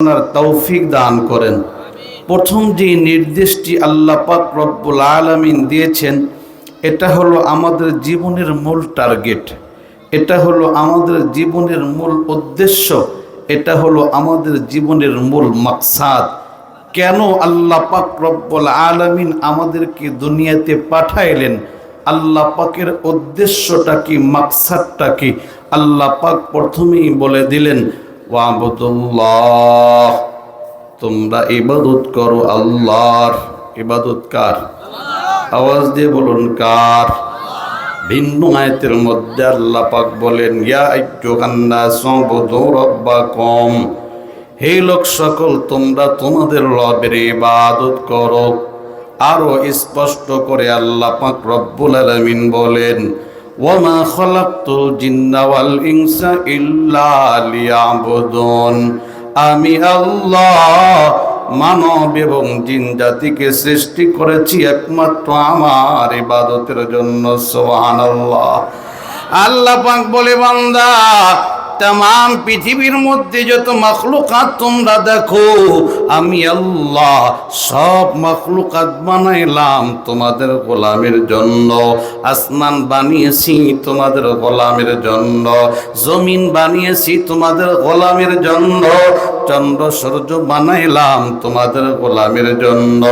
আপনার তৌফিক দান করেন। প্রথম যে নির্দেশটি আল্লাহ পাক রব্বুল আলামিন দিয়েছেন, এটা হলো আমাদের জীবনের মূল টার্গেট, এটা হলো আমাদের জীবনের মূল উদ্দেশ্য, এটা হলো আমাদের জীবনের মূল মাকসাদ। কেন আল্লাহ পাক রব্বুল আলামিন আমাদেরকে দুনিয়াতে পাঠাইলেন, আল্লাহ পাকের উদ্দেশ্যটা কি, মাকসাদটা কি, আল্লাহ পাক প্রথমেই বলে দিলেন, ওয়াবুদুল্লাহ, তোমরা ইবাদত করো আল্লাহর। ইবাদত কার? আওয়াজ দিয়ে বলুন, কার? ভিন্ন আয়াতের মধ্যে আল্লাহ পাক বলেন, ইয়া আইয়ুহান নাসু উবুদু রাব্বাকুম, হে লোক সকল, তোমরা তোমাদের রবের ইবাদত করো। আরো স্পষ্ট করে আল্লাহ পাক রব্বুল আলামিন বলেন, ওয়ামা খালাকতুল জিন্না ওয়াল ইনসা ইল্লা লিয়াবুদুন, আমি আল্লাহ মানব এবং জিন জাতিকে সৃষ্টি করেছি একমাত্র আমার ইবাদতের জন্য। সুবহানাল্লাহ। আল্লাহ পাক বলে, বান্দা, तमाम পৃথিবীর মধ্যে যত মাখলুকাত তোমরা দেখো, আমি আল্লাহ সব মাখলুকাত বানাইলাম তোমাদের গোলামের জন্য। আসমান বানিয়েছি তোমাদের গোলামের জন্য, জমিন বানিয়েছি তোমাদের গোলামের জন্য, চন্দ্র সূর্য বানাইলাম তোমাদের গোলামের জন্য,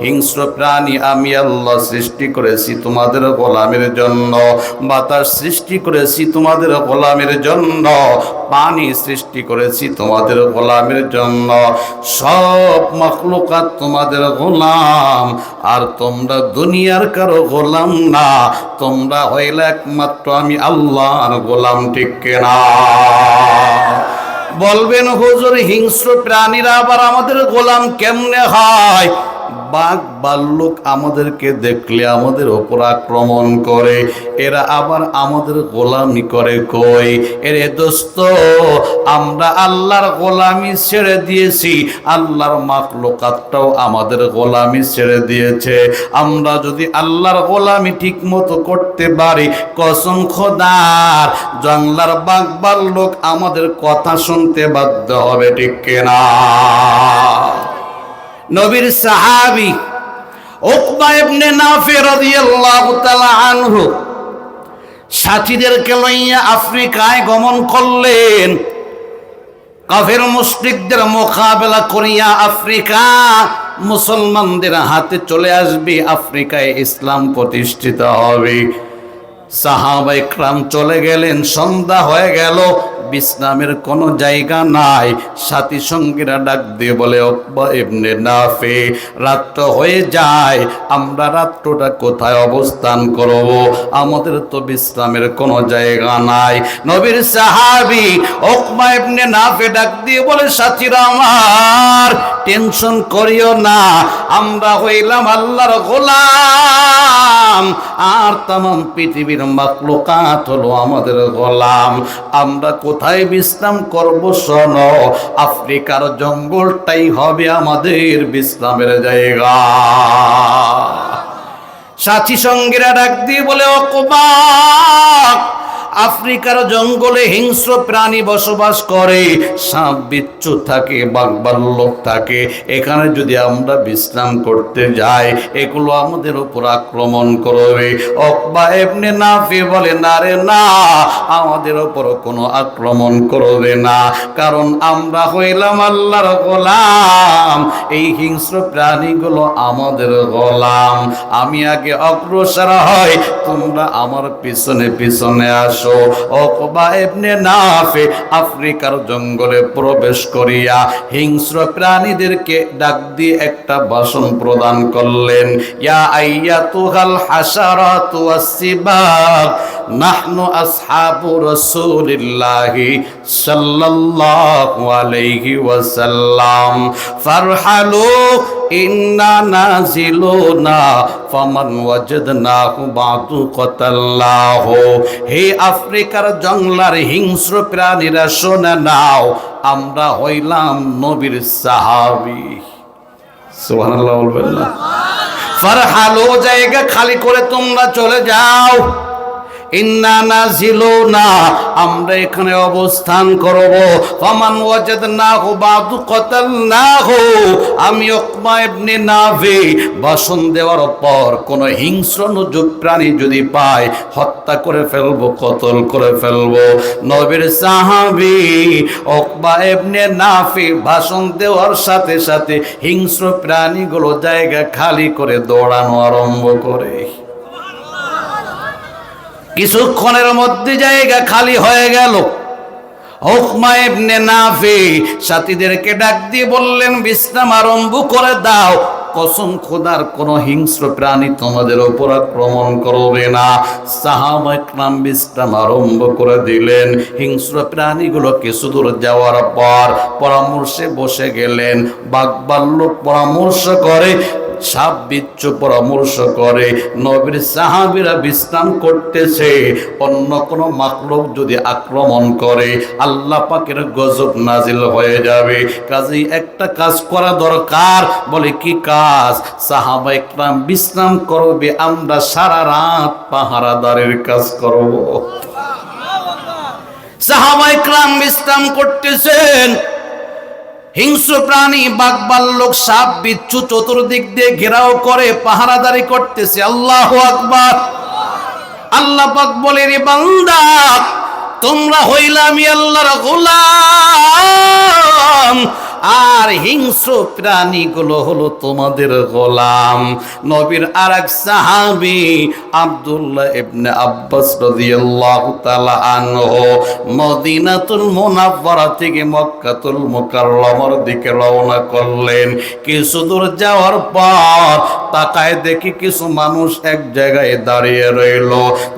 হিংস্র প্রাণী আমি আল্লাহ সৃষ্টি করেছি তোমাদের গোলামের জন্য, বাতাস সৃষ্টি করেছি তোমাদের গোলামের জন্য, পানি সৃষ্টি করেছি তোমাদের গোলামের জন্য। সব মাখলুকাত তোমাদের গোলাম, আর তোমরা দুনিয়ার কারো গোলাম না, তোমরা হইলে একমাত্র আমি আল্লাহর গোলাম। ঠিক কিনা? বলবেন, হুজুর, হিংস্র প্রাণীরা আবার আমাদের গোলাম কেমনে হয়? বাঘ ভাল্লুক আমাদেরকে দেখলে আমাদের ওপর আক্রমণ করে, এরা আবার আমাদের গোলামি করে কই? এরে দোস্ত, আমরা আল্লাহর গোলামি ছেড়ে দিয়েছি, আল্লাহর মাখলুকাতটাও আমাদের গোলামি ছেড়ে দিয়েছে। আমরা যদি আল্লাহর গোলামি ঠিক মতো করতে পারি, কসম খোদার, জঙ্গলার বাঘ ভাল্লুক আমাদের কথা শুনতে বাধ্য হবে। ঠিক কিনা? নবীর সাহাবী উকবা ইবনে নাফি রাদিয়াল্লাহু তাআলা আনহু সাথীদেরকে লইয়া আফ্রিকায় গমন করলেন। কাফের মুশরিকদের মোকাবেলা করিয়া আফ্রিকা মুসলমানদের হাতে চলে আসবে, আফ্রিকায় ইসলাম প্রতিষ্ঠিত হবে। সাহাবায়ে কেরাম চলে গেলেন, সন্ধ্যা হয়ে গেল, বিশ্রামের কোনো জায়গা নাই। সাথী সঙ্গীরা ডাক দিয়ে বলে, উকবা ইবনে নাফি, রাত হয়ে যায়, আমরা রাত্রটা কোথায় অবস্থান করব? আমাদের তো বিশ্রামের কোনো জায়গা নাই। নবীর সাহাবী উকবা ইবনে নাফি ডাক দিয়ে বলে, সাথীরা আমার, টেনশন করিও না, আমরা হইলাম আল্লাহর গোলাম, আর তামাম পৃথিবীর মাখলুকাত হলো আমাদের গোলাম। আমরা কোথায় বিশ্রাম করব? শোনো, আফ্রিকার জঙ্গলটাই হবে আমাদের বিশ্রামের জায়গা। সাথী সঙ্গীরা ডাক দিয়ে বলে, উকবা, আফ্রিকার জঙ্গলে হিংস্র প্রাণী বসবাস করে, সাপ বিচ্ছু থাকে, বাঘ ভাল্লুক থাকে, এখানে যদি আমরা বিশ্রাম করতে যাই, এগুলো আমাদের উপর আক্রমণ করবে। উকবা ইবনে নাফি বলে, না রে না, আমাদের উপর কোনো আক্রমণ করবে না, কারণ আমরা হইলাম আল্লাহর গোলাম, এই হিংস্র প্রাণীগুলো আমাদের গোলাম। আমি আগে অগ্রসর হই, তোমরা আমার পিছনে পিছনে আসো। উকবা ইবনে নাফি আফ্রিকার জঙ্গলে প্রবেশ করিয়া হিংস্র প্রাণীদেরকে ডাক দিয়ে একটা ভাষণ প্রদান করলেন, ইয়া আইয়াতুহাল হাশারাতু ওয়াসসিবাব, নাহনু আসহাবু রাসূলিল্লাহি সাল্লাল্লাহু আলাইহি ওয়াসাল্লাম, ফারহালু ইন্না নাজিলুনা ফামান ওয়াজাদনাহু বাদু কতাল্লাহু। হে আফ্রিকার জঙ্গলার হিংস্র প্রাণীরা, শোনে নাও, আমরা হইলাম নবীর সাহাবী। সুবহানাল্লাহ বলবেন না? ফারহালু, জায়গা খালি করে তোমরা চলে যাও, ইন্না নাজিলুনা, আমরা এখানে অবস্থান করব। ফামান ওয়াজাদনাহু বাদু কাতালনাহু, আমি উকবা ইবনে নাফি ভাষণ দেওয়ার পর কোন হিংস্র নজুক প্রাণী যদি পায় হত্যা করে ফেলবো, কতল করে ফেলবো। নবীর সাহাবী উকবা ইবনে নাফি ভাষণ দেওয়ার সাথে সাথে হিংস্র প্রাণীগুলো জায়গা খালি করে দৌড়ানো আরম্ভ করে। কিছুক্ষণের মধ্যে জায়গা খালি হয়ে গেল। উকবা ইবনে নাফি সাথীদেরকে ডাক দিয়ে বললেন, বিশ্রাম আরম্ভ করে দাও, কসম খোদার কোন হিংস্র প্রাণী তোমাদের উপর আক্রমণ করবে না। সাহাবায়ে কেরাম বিশ্রাম আরম্ভ করে দিলেন। হিংস্র প্রাণীগুলো কিছু দূর যাওয়ার পর পরামর্শে বসে গেলেন। বাঘ ভাল্লুক পরামর্শ করে, সাপ বিচ্ছু পরামর্শ করে। নবীর সাহাবীরা বিশ্রাম করতেছে, অন্য কোনো মাখলুক যদি আক্রমণ করে আল্লাহ পাকের গজব নাজিল হয়ে যাবে। কাজেই একটা কাজ করা দরকার। বলে কি কাজ? সাহাবায়ে কেরাম বিশ্রাম করবে, আমরা সারা রাত পাহারাদারের কাজ করব। সাহাবায়ে কেরাম বিশ্রাম করতেছেন। হিংস্র প্রাণী বাঘ ভাল্লুক সাপ বিচ্ছু চতুর্দিক দিয়ে ঘেরাও করে পাহারাদারি করতেছে। আল্লাহু আকবার। আল্লাহ পাক বলে, রে বান্দা, তোমরা হইলা আমি আল্লাহর গোলাম, আর হিংস্র প্রাণীগুলো হলো তোমাদের গোলাম। নবীর আরেক সাহাবী আব্দুল্লাহ ইবনে আব্বাস রাদিয়াল্লাহু তাআলা আনহু মদিনাতুল মুনাওয়ারা থেকে মক্কাতুল মুকাররমার দিকে রওনা করলেন। কিছু দূর যাওয়ার পর তাকায় দেখি কিছু মানুষ এক জায়গায় দাঁড়িয়ে রইল।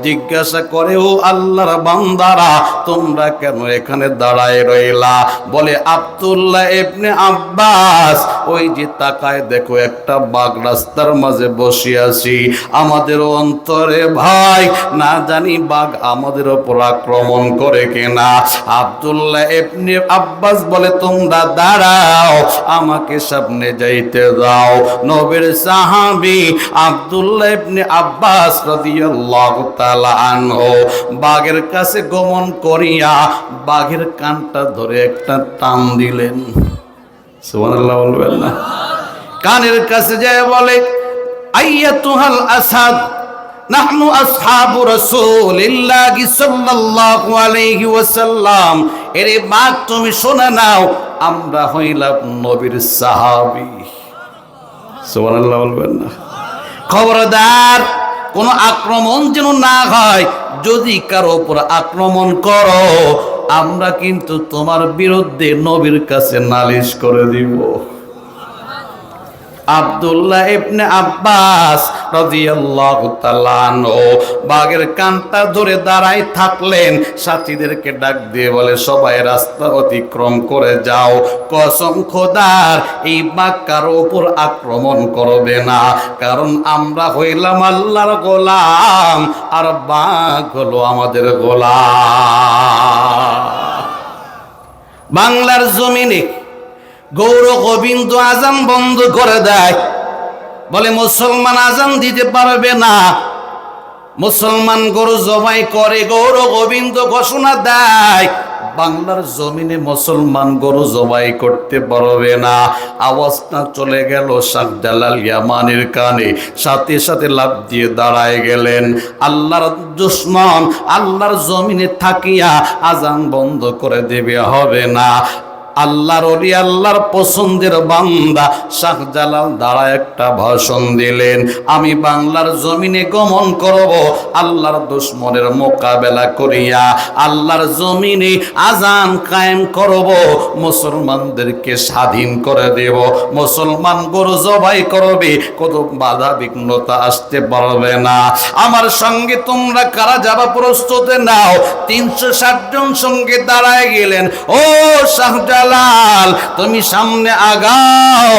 জিজ্ঞাসা করে, ও আল্লাহর বান্দারা, তোমরা কেন এখানে দাঁড়ায় রইলা? বলে, আব্দুল্লাহ ইবনে আব্বাস, ওই যে তাকায় দেখো একটা বাঘ রাস্তার মাঝে বসে আছি, আমাদের অন্তরে ভাই, না জানি বাঘ আমাদের উপর আক্রমণ করে কিনা। আব্দুল্লাহ ইবনে আব্বাস বলে, তোমরা দাঁড়াও, আমাকে সামনে যাইতে দাও। নবীর সাহাবী আব্দুল্লাহ ইবনে আব্বাস রাদিয়াল্লাহু তাআলা আনহু বাঘের কাছে গমন করিয়া বাঘের কানটা ধরে একটা টান দিলেন। সুবহানাল্লাহ বলবেন না? কানের কাছে যায় বলে, আইয়াতুহাল আসাদ, নাহনু আসহাবু রাসূলিল্লাহি সাল্লাল্লাহু আলাইহি ওয়াসাল্লাম। এরে বাঘ, তুমি শুনে নাও, আমরা হইলাম নবীর সাহাবী। সুবহানাল্লাহ বলবেন না? খবরদার, কোনো আক্রমণ যেন না হয়। যদি কারো উপর আক্রমণ করো, আমরা কিন্তু তোমার বিরুদ্ধে নবীর কাছে নালিশ করে দিব। আব্দুল্লাহ ইবনে আব্বাস রাদিয়াল্লাহু তাআলা আনহু বাঘের কানটা ধরে দাঁড়ায় থাকলেন। সাথীদেরকে ডাক দিয়ে বলে, সবাই রাস্তা অতিক্রম করে যাও, কসম খোদার এই বাঘ কারো উপর আক্রমণ করবে না, কারণ আমরা হইলাম আল্লাহর গোলাম, আর বাঘ হলো আমাদের গোলাম। বাংলার জমিনে গৌর গোবিন্দ আজান বন্ধ করে দেয়, বলে মুসলমান আজান দিতে পারবে না। মুসলমান গরু জবাই করে, গৌর গোবিন্দ ঘোষণা দেয়, বাংলার জমিনে মুসলমান গরু জবাই করতে পারবে না। আওয়াজটা চলে গেল শাহজালাল ইয়ামানির কানে, সাথে সাথে লাফ দিয়ে দাঁড়ায় গেলেন। আল্লাহর দুশমন আল্লাহর জমিনে থাকিয়া আজান বন্ধ করে দেবে, হবে না। আল্লাহর ওলি, আল্লাহর পছন্দের বান্দা শাহজালাল দাঁড়ায় একটা ভাষণ দিলেন, আমি বাংলার জমিনে গমন করব, আল্লাহর দুশমনের মোকাবেলা করিয়া আল্লাহর জমিনে আজান কায়েম করব, মুসলমানদেরকে স্বাধীন করে দেব, মুসলমান গরু জবাই করবে, কোনো বাধা বিঘ্নতা আসতে পারবে না। আমার সঙ্গে তোমরা কারা যাবা প্রস্তুত নাও। 360 জন সঙ্গে দাঁড়ায় গেলেন। ও শাহজালাল, জালাল তুমি সামনে আগাও,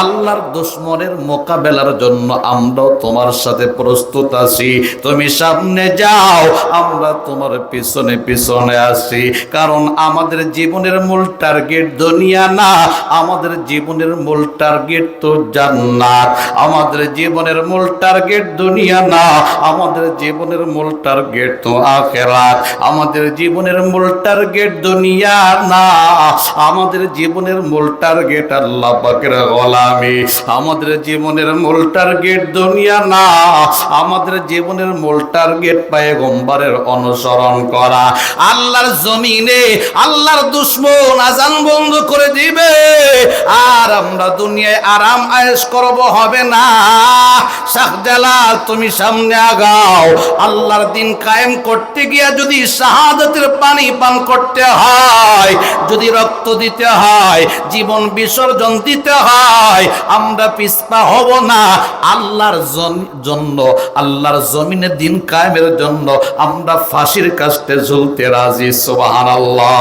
আল্লাহর দুশমনের মোকাবেলার জন্য আমরাও তোমার সাথে প্রস্তুত আছি। তুমি সামনে যাও, আমরা তোমার পিছনে পিছনে আছি। কারণ আমাদের জীবনের মূল টার্গেট দুনিয়া না, আমাদের জীবনের মূল টার্গেট তো জান্নাত। আমাদের জীবনের মূল টার্গেট দুনিয়া না, আমাদের জীবনের মূল টার্গেট তো আখিরাত। আমাদের জীবনের মূল টার্গেট দুনিয়া না, আমাদের জীবনের মূল টার্গেট আল্লাহ পাকের গোলামি। আমাদের জীবনের মূল টার্গেট দুনিয়া না, আমাদের জীবনের মূল টার্গেট পয়গম্বরের অনুসরণ করা। আল্লাহর জমিনে আল্লাহর দুশমন আজান বন্ধ করে দিবে, আর আমরা দুনিয়ায় আরাম আয়েশ করব, হবে না। শাহজালাল তুমি সামনে আগাও, আল্লাহর দিন কায়েম করতে গিয়া যদি শাহাদাতের পানি পান করতে হয়, যদি রক্ত দিতে হয়, জীবন বিসর্জন দিতে হয়, আমরা পিছপা হব না। আল্লাহর জন্য, আল্লাহর জমিনে দিন কায়েমের জন্য আমরা ফাঁসির কাস্টে ঝুলতে রাজি। সুবহানাল্লাহ।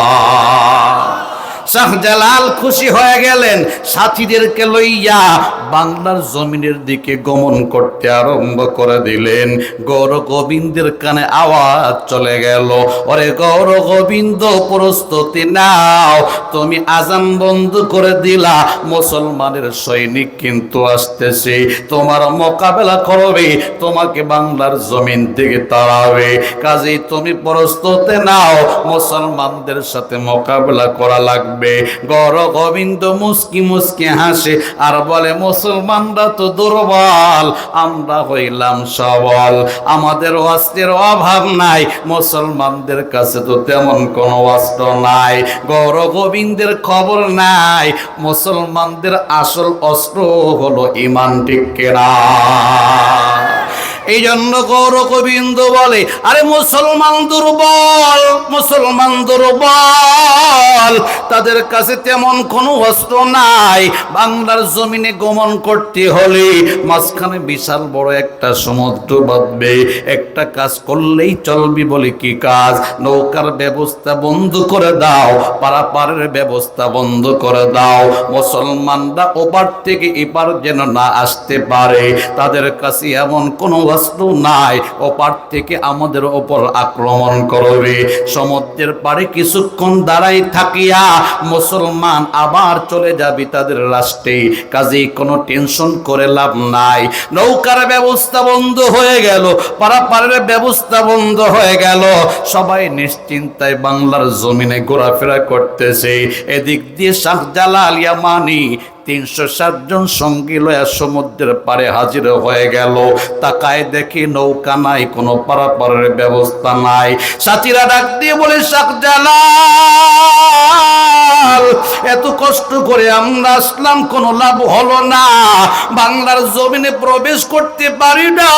শাহজালাল খুশি হয়ে গেলেন, সাথীদেরকে লইয়া বাংলার জমিনের দিকে গমন করতে আরম্ভ করে দিলেন। গৌর গোবিন্দের কানে আওয়াজ চলে গেল, ওরে গৌর গোবিন্দ প্রস্তুতি নাও, তুমি আজান বন্ধ করে দিলা, মুসলমানের সৈনিক কিন্তু আসতেছে, তোমার মোকাবেলা করবে, তোমাকে বাংলার জমিন থেকে তাড়াবে। কাজেই তুমি প্রস্তুতি নাও, মুসলমানদের সাথে মোকাবেলা করা লাগবে। গৌর গোবিন্দ মুস্কি মুস্কি হাসে আর বলে, মুসলমানরা তো দুর্বল, আমরা হইলাম সবল, আমাদের অস্ত্রের অভাব নাই, মুসলমানদের কাছে তো তেমন কোনো অস্ত্র নাই। গৌর গোবিন্দের খবর নাই, মুসলমানদের আসল অস্ত্র হলো ঈমান, ঠিক কিনা? এই জন্য গৌর গোবিন্দ বলে, আরে মুসলমান দুর্বল, মুসলমান দুর্বল, তাদের কাছে তেমন কোনো অস্ত্র নাই। বাংলার জমিনে গমন করতে হলে মাঝখানে বিশাল বড় একটা সমুদ্র বাঁধবে, একটা কাজ করলেই চলবি। বলে কি কাজ? নৌকার ব্যবস্থা বন্ধ করে দাও, পারাপারের ব্যবস্থা বন্ধ করে দাও, মুসলমানরা ওপার থেকে এপার যেন না আসতে পারে, তাদের কাছে এমন কোনো অস্ত্র নাই ওপার থেকে আমাদের ওপর আক্রমণ করবে। সমুদ্রের পাড়ে কিছুক্ষণ দাঁড়াই থাকিয়া মুসলমান আবার চলে যাবে তাদের রাষ্ট্রে, কাজেই কোনো টেনশন করে লাভ নাই। নৌকার ব্যবস্থা বন্ধ হয়ে গেল, পারাপারের ব্যবস্থা বন্ধ হয়ে গেল, সবাই নিশ্চিন্তায় বাংলার জমিনে ঘোরাফেরা করতেছে। এদিক দিয়ে শাহজালাল ইয়ামানি 360 জন সঙ্গী লয়া সমুদ্রের পারে হাজির হয়ে গেল। তাকায় দেখি নৌকা নাই, কোনো পারাপারের ব্যবস্থা নাই। সাথীরা ডাক দিয়ে বলে, শাহজালাল এত কষ্ট করে আমরা আসলাম, কোনো লাভ হলো না, বাংলার জমিনে প্রবেশ করতে পারি না,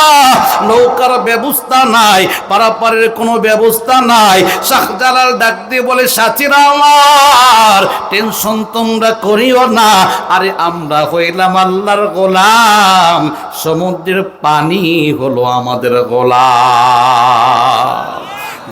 নৌকার ব্যবস্থা নাই, পারাপারের কোনো ব্যবস্থা নাই। শাহজালাল ডাক দিয়ে বলে, সাথীরা আমার, টেনশন তোমরা করিও না, আরে আমরা হইলাম আল্লাহর গোলাম, সমুদ্রের পানি হলো আমাদের গোলাম।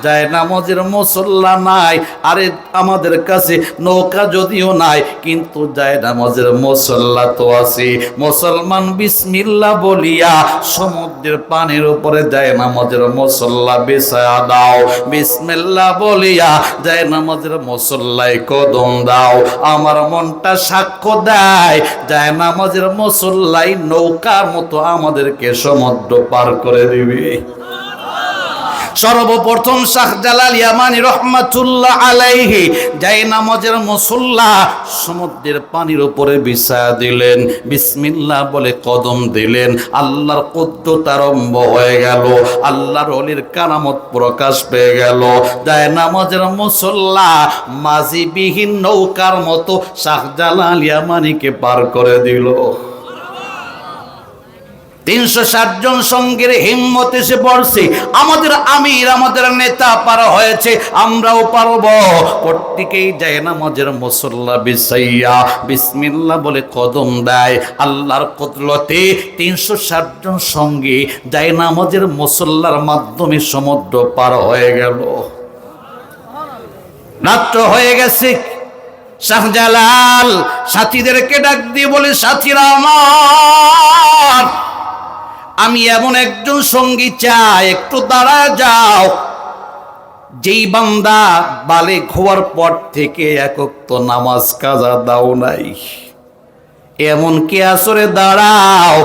যায় নামাজের মুসল্লা নাই, আরে আমাদের কাছে নৌকা যদিও নাই, কিন্তু যায় নামাজের মুসল্লা তো আছে। মুসলমান বিসমিল্লাহ বলিয়া সমুদ্রের পানির উপরে যায় নামাজের মুসল্লা বিছায়া দাও, বিসমিল্লাহ বলিয়া যায় নামাজের মুসল্লায় কদম দাও। আমার মনটা সাক্ষ্য দেয়, যায় নামাজের মুসল্লাই নৌকার মতো আমাদেরকে সমুদ্র পার করে দিবে। সর্বপ্রথম শাহজালাল ইয়ামানি রহমাতুল্লাহ আলাইহি যায় নামাজের মুসল্লা সমুদ্রের পানির উপরে বিছায়া দিলেন, বিসমিল্লাহ বলে কদম দিলেন, আল্লাহর কুদরত আরম্ভ হয়ে গেল, আল্লাহর ওলির কারামত প্রকাশ পেয়ে গেল। যায় নামাজের মুসল্লা মাঝিবিহীন নৌকার মতো শাহজালাল ইয়ামানিকে পার করে দিল। 360 জন সঙ্গীর হিম্মত এসে পড়ছে, আমাদের আমির, আমাদের নেতা পার হয়েছে, আমরাও পারব। প্রত্যেকেই যায় নামাজের মুসল্লা বিছাইয়া বিসমিল্লাহ বলে কদম দেয়। আল্লাহর কুদরতে 360 জন সঙ্গী যায় নামাজের মুসল্লার মাধ্যমে সমুদ্র পার হয়ে গেল। রাত্র হয়ে গেছে, শাহজালাল সাথীদেরকে ডাক দিয়ে বলে, সাথীরা আমার, আমি এমন একজন সঙ্গী চাই, একটু দাঁড়ায় যাও। যেই বান্দা বালেগ হওয়ার পর থেকে এক ওয়াক্ত নামাজ কাজা দাও নাই, এমন কে আসরে দাঁড়াও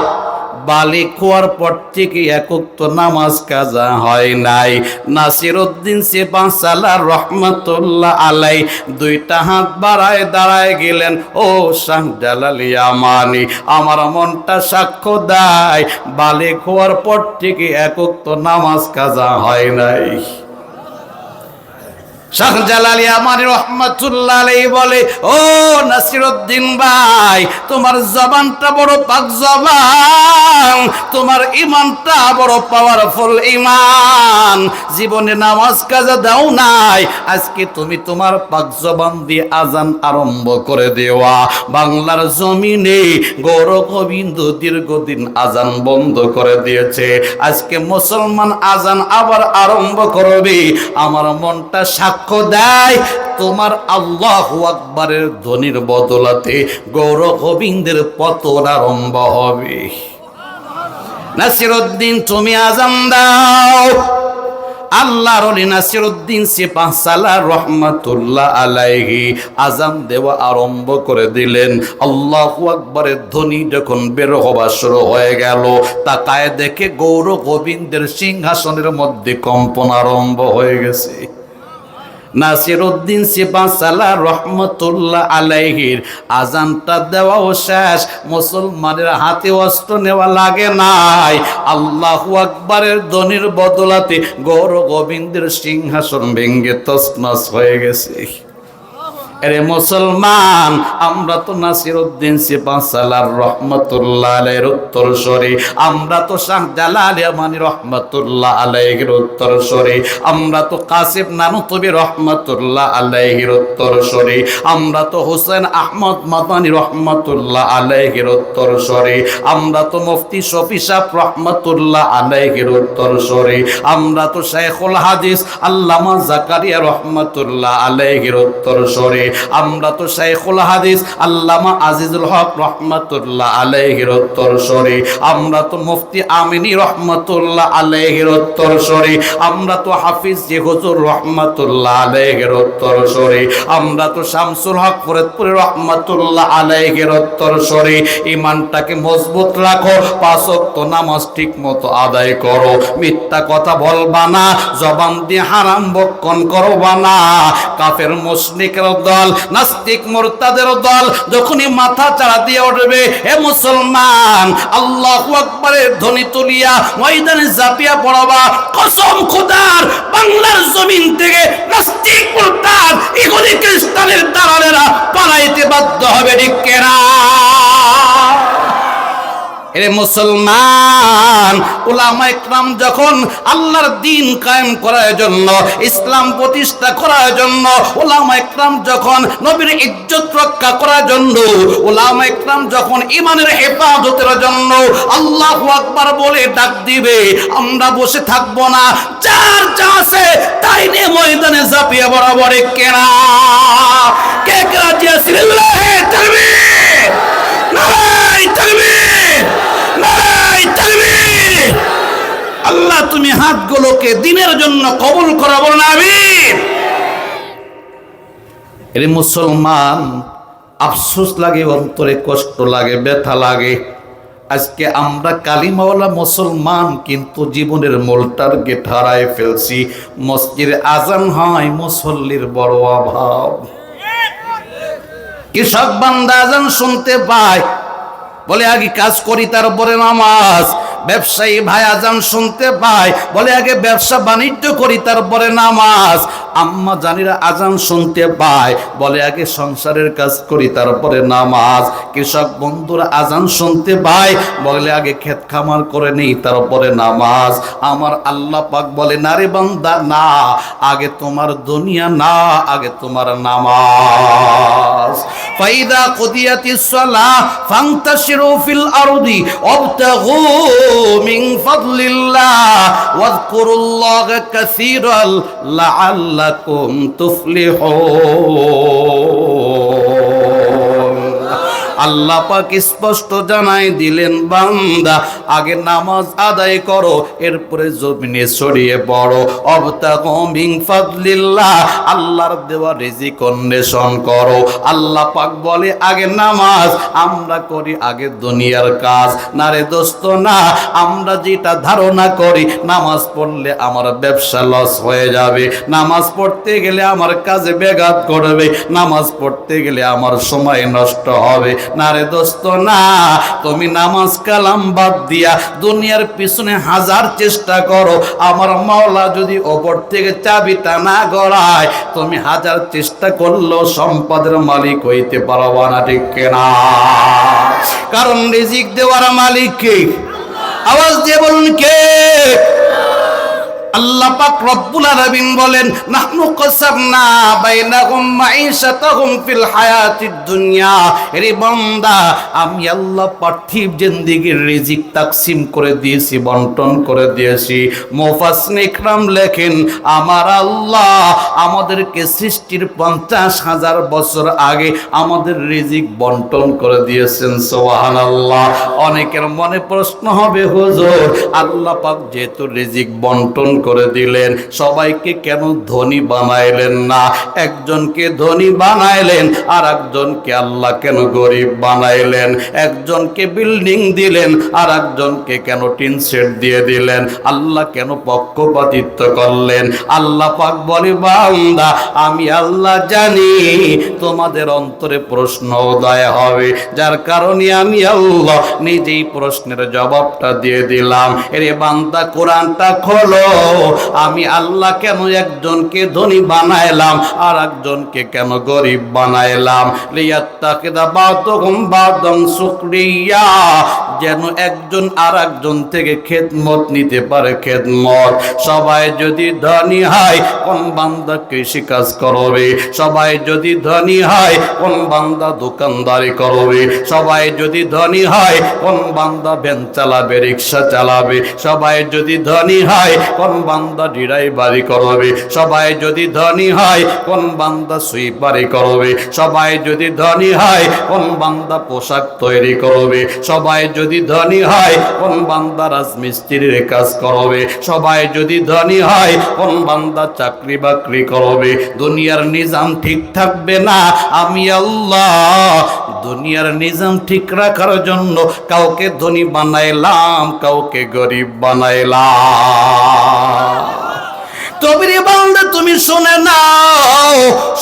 বালেগ হওয়ার পর থেকে এক ওয়াক্ত নামাজ কাজা হয় নাই। নাসিরউদ্দিন সেপাহসালার রহমাতুল্লাহ আলাই দুইটা হাত বাড়ায় দাঁড়ায় গেলেন, ও শাহজালাল ইয়ামানি, আমার মনটা সাক্ষ্য দেয় বালেগ হওয়ার পর থেকে এক ওয়াক্ত নামাজ কাজা হয় নাই। শাহজালাল ইয়ামানি রহমাতুল্লাহ আলাইহি বলে, ও নাসিরউদ্দিন ভাই, তোমার জবানটা বড় পাক জবান, তোমার ঈমানটা বড় পাওয়ারফুল ঈমান, জীবনে নামাজ কাজা দাও নাই, আজকে তুমি তোমার পাক জবান দিয়ে আজান আরম্ভ করে দেওয়া। বাংলার জমিনে গৌর গোবিন্দ দীর্ঘদিন আজান বন্ধ করে দিয়েছে, আজকে মুসলমান আজান আবার আরম্ভ করবে। আমার মনটা সাক্ষ্য দেয় তোমার আল্লাহু আকবারের ধ্বনির বদলাতে গৌর গোবিন্দের পতন আরম্ভ হবে। নাসিরউদ্দিন তুমি আজান দাও। আল্লাহর ওলি নাসিরউদ্দিন সেপাহসালার রহমাতুল্লাহ আলাইহি আজান দেওয়া আরম্ভ করে দিলেন। আল্লাহু আকবারের ধ্বনি যখন বের হওয়া শুরু হয়ে গেল, তাকায় দেখে গৌর গোবিন্দের সিংহাসনের মধ্যে কম্পন আরম্ভ হয়ে গেছে। নাসিরউদ্দিন সেপাহসালার রহমাতুল্লাহ আলাইহির আজানটা দেওয়াও শেষ, মুসলমানের হাতে অস্ত্র নেওয়া লাগে নাই, আল্লাহু আকবারের ধ্বনির বদলাতে গৌর গোবিন্দের সিংহাসন ভেঙ্গে তছনছ হয়ে গেছে। এরে মুসলমান, আমরা তো নাসিরউদ্দিন সেপাহসালার রহমাতুল্লাহ আলাইহির উত্তরসূরি, আমরা তো শাহজালাল ইয়ামানি রহমাতুল্লাহ আলাইহির উত্তরসূরি, আমরা তো কাসিম নানুতুবি রহমাতুল্লাহ আলাইহির উত্তরসূরি, আমরা তো হুসাইন আহমদ মাদানী রহমাতুল্লাহ আলাইহির উত্তরসূরি, আমরা তো মুফতি শফি সাহেব রহমাতুল্লাহ আলাইহির উত্তরসূরি, আমরা তো শাইখুল হাদিস আল্লামা জাকারিয়া রহমাতুল্লাহ আলাইহির উত্তরসূরি, আমরা তো শাইখুল হাদিস আল্লামা আজিজুল হক রহমাতুল্লাহ আলাইহির উত্তরসূরি, আমরা তো মুফতি আমিনী রহমাতুল্লাহ আলাইহির উত্তরসূরি, আমরা তো হাফিজ জি হুজুর রহমাতুল্লাহ আলাইহির উত্তরসূরি, আমরা তো শামসুল হক ফরিদপুরি রহমাতুল্লাহ আলাইহির উত্তরসূরি। ঈমানটাকে মজবুত রাখো, পাঁচ ওয়াক্ত নামাজ ঠিকমতো আদায় করো, মিথ্যা কথা বলবা না, জবান দিয়ে হারাম বক্ষণ করবা না। কাফের মুশরিকের দল, নাস্তিক মুরতাদের দল যখনই মাথা চাড়া দিয়ে উঠবে, হে মুসলমান, আল্লাহু আকবারের ধ্বনি তুলিয়া ময়দানে ঝাঁপিয়া পড়বা। কসম খোদার, বাংলার জমিন থেকে নাস্তিক মুরতাদ ইহুদি খ্রিস্টানের দালালেরা পালাইতে বাধ্য হবে, ঠিক কিনা? এরে মুসলমান, উলামায়ে কেরাম যখন আল্লাহর দ্বীন কায়েম করার জন্য, ইসলাম প্রতিষ্ঠা করার জন্য, উলামায়ে কেরাম যখন নবীর ইজ্জত রক্ষা করার জন্য, উলামায়ে কেরাম যখন ঈমানের হেফাজতের জন্য আল্লাহু আকবার বলে ডাক দিবে, আমরা বসে থাকবো না, যার যা আছে তাই নিয়ে ময়দানে ঝাঁপিয়ে বরাবর কেনা। কে কে রাজি আছেন? লিল্লাহি তাকবীর, নারায়ে তাকবীর, নারায়ে তাকবীর। আল্লাহ তুমি হাতগুলোকে দ্বীনের জন্য কবুল করো, বলুন আমিন। এর মুসলমান, আফসোস লাগে, অন্তরে কষ্ট লাগে, ব্যথা লাগে। আজকে আমরা কালিমাওয়ালা মুসলমান, কিন্তু জীবনের মূল টার্গেট হারায় ফেলছি। মসজিদে আজান হয়, মুসল্লির বড় অভাব। কৃষক বান্দা আজান শুনতে পায়, বলে আগে কাজ করি তারপরে নামাজ। ব্যবসায়ী ভাই আজান শুনতে পায়, বলে আগে ব্যবসা বাণিজ্য করি তারপরে নামাজ। আম্মা জানিরা আজান শুনতে পায়, বলে আগে সংসারের কাজ করি তারপরে নামাজ। কৃষক বন্ধুরা আজান শুনতে পায়, বলে আগে ক্ষেত খামার করে নেই তারপরে নামাজ। আমার আল্লাহ পাক বলে, না রে বান্দা, না, আগে তোমার দুনিয়া, না, আগে তোমার নামাজ। ফাইদা কুদিয়াতিস সালাহ ফান্তাশিরু ফিল আরদি ওয়াবতাগু মিন ফাদলিল্লাহ ওয়াযকুরুল্লাহা কাসীরান লাআল্লাকুম লাআল্লাকুম তুফলিহুন। আল্লাহ পাক স্পষ্ট জানাই দিলেন, বান্দা আগে নামাজ আদায় করো, এরপরে জমিনে ছড়িয়ে পড়ো। অবতাগু মিন ফাদলিল্লাহ, আল্লাহর দেওয়া রিজিক অন্বেষণ করো। আল্লাহ পাক বলে আগে নামাজ, আমরা করি আগে দুনিয়ার কাজ। না রে দোস্ত না, আমরা যেটা ধারণা করি নামাজ পড়লে আমার ব্যবসা লস হয়ে যাবে, নামাজ পড়তে গেলে আমার কাজে ব্যাঘাত করবে, নামাজ পড়তে গেলে আমার সময় নষ্ট হবে। না রে দোস্ত না, তুমি নামাজ কালাম বাদ দিয়া দুনিয়ার পিছনে হাজার চেষ্টা করো, আমার মাওলা যদি ওপর থেকে চাবিটা না গড়ায়, তুমি হাজার চেষ্টা করলেও সম্পদের মালিক হইতে পারবা না, ঠিক কিনা? কারণ রিজিক দেওয়ার মালিক কে? আওয়াজ দিয়ে বলুন কে? আল্লাহ পাক রব্বুল আলামিন বলেন, নাহনু কাসামনা বাইনাহুম মাঈশাতাহুম ফিল হায়াতিদ দুনিয়া। এরে বান্দা, আমি আল্লাহ পার্থিব জিন্দেগির রিজিক তাকসিম করে দিয়েছি, বন্টন করে দিয়েছি। মুফাসসিরিন ইকরাম লেখেন, আমার আল্লাহ আমাদেরকে সৃষ্টির 50,000 বছর আগে আমাদের রিজিক বন্টন করে দিয়েছেন। সুবহানাল্লাহ। অনেকের মনে প্রশ্ন হবে, হুজুর আল্লাহ পাক যেহেতু রিজিক বন্টন করে দিলেন, সবাইকে কেন ধনী বানাইলেন না? একজনকে ধনী বানাইলেন, আর একজনকে আল্লাহ কেন গরিব বানাইলেন? একজনকে বিল্ডিং দিলেন, আর একজনকে কেন টিন শেড দিয়ে দিলেন? আল্লাহ কেন পক্ষপাতিত্ব করলেন? আল্লাহ পাক বলে, বান্দা আমি আল্লাহ জানি তোমাদের অন্তরে প্রশ্ন উদয় হবে, যার কারণে আমি আল্লাহ নিজেই প্রশ্নের জবাবটা দিয়ে দিলাম। এরে বান্দা কোরআনটা খোলো, আমি আল্লাহ কেন একজনকে ধনী বানাইলাম আর একজনকে কেন গরিব বানাইলাম? লিয়াত্তাকিদা বাদুহুম বাদান সুকরিয়া, যেন একজন আর একজন থেকে খেদমত নিতে পারে। খেদমত, সবাই যদি ধনী হয় কোন বান্দা কৃষি কাজ করবে, সবাই যদি ধনী হয় কোন বান্দা দোকানদারি করবে, সবাই যদি ধনী হয় কোন বান্দা ভ্যান চালাবে, রিক্সা চালাবে, সবাই যদি ধনী হয় কোন বান্দা ড্রাইভারি করবে, সবাই যদি ধনী হয় কোন বান্দা সুইপারি করবে, সবাই যদি ধনী হয় কোন বান্দা পোশাক তৈরি করবে, সবাই যদি ধনী হয় কোন বান্দা রাজমিস্ত্রির কাজ করবে, সবাই যদি ধনী হয় কোন বান্দা চাকরি বাকরি করবে। দুনিয়ার নিজাম ঠিক থাকবে না, আমি আল্লাহ দুনিয়ার নিজাম ঠিক রাখার জন্য কাউকে ধনী বানাইলাম, কাউকে গরিব বানাইলাম। তবে বান্দা তুমি শুনে নাও,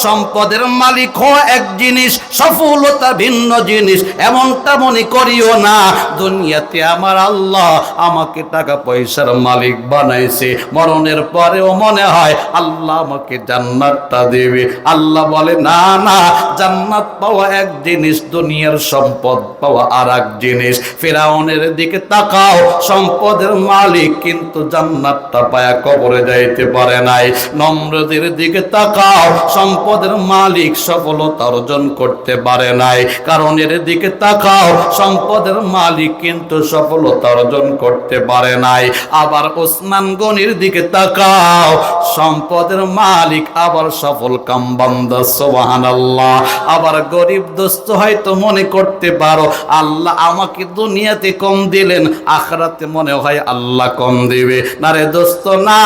সম্পদের মালিক হওয়া এক জিনিস, সফলতা ভিন্ন জিনিস। এমনটা মনে করিও না দুনিয়াতে আমার আল্লাহ আমাকে টাকা পয়সার মালিক বানাইছে, মরণের পরেও মনে হয় আল্লাহ আমাকে জান্নাতটা দেবে। আল্লাহ বলে, না না, জান্নাত পাওয়া এক জিনিস, দুনিয়ার সম্পদ পাওয়া আর এক জিনিস। ফিরাউনের দিকে তাকাও, সম্পদের মালিক কিন্তু জান্নাতটা পায়া কবরে যাইতে পারে নাই। নমরুদের দিকে তাকাও, সম্পদের মালিক সফলতা অর্জন করতে পারে নাই। কারণ এর দিকে তাকাও, সম্পদের মালিক কিন্তু সফলতা অর্জন করতে পারে নাই। আবার ওসমান গনির দিকে তাকাও, সম্পদের মালিক আবার সফল কাম বান্দা। সুবহানাল্লাহ। আবার গরিব দোস্ত হয়তো মনে করতে পারো আল্লাহ আমাকে দুনিয়াতে কম দিলেন, আখিরাতে মনে হয় আল্লাহ কম দিবে। না রে দোস্ত না,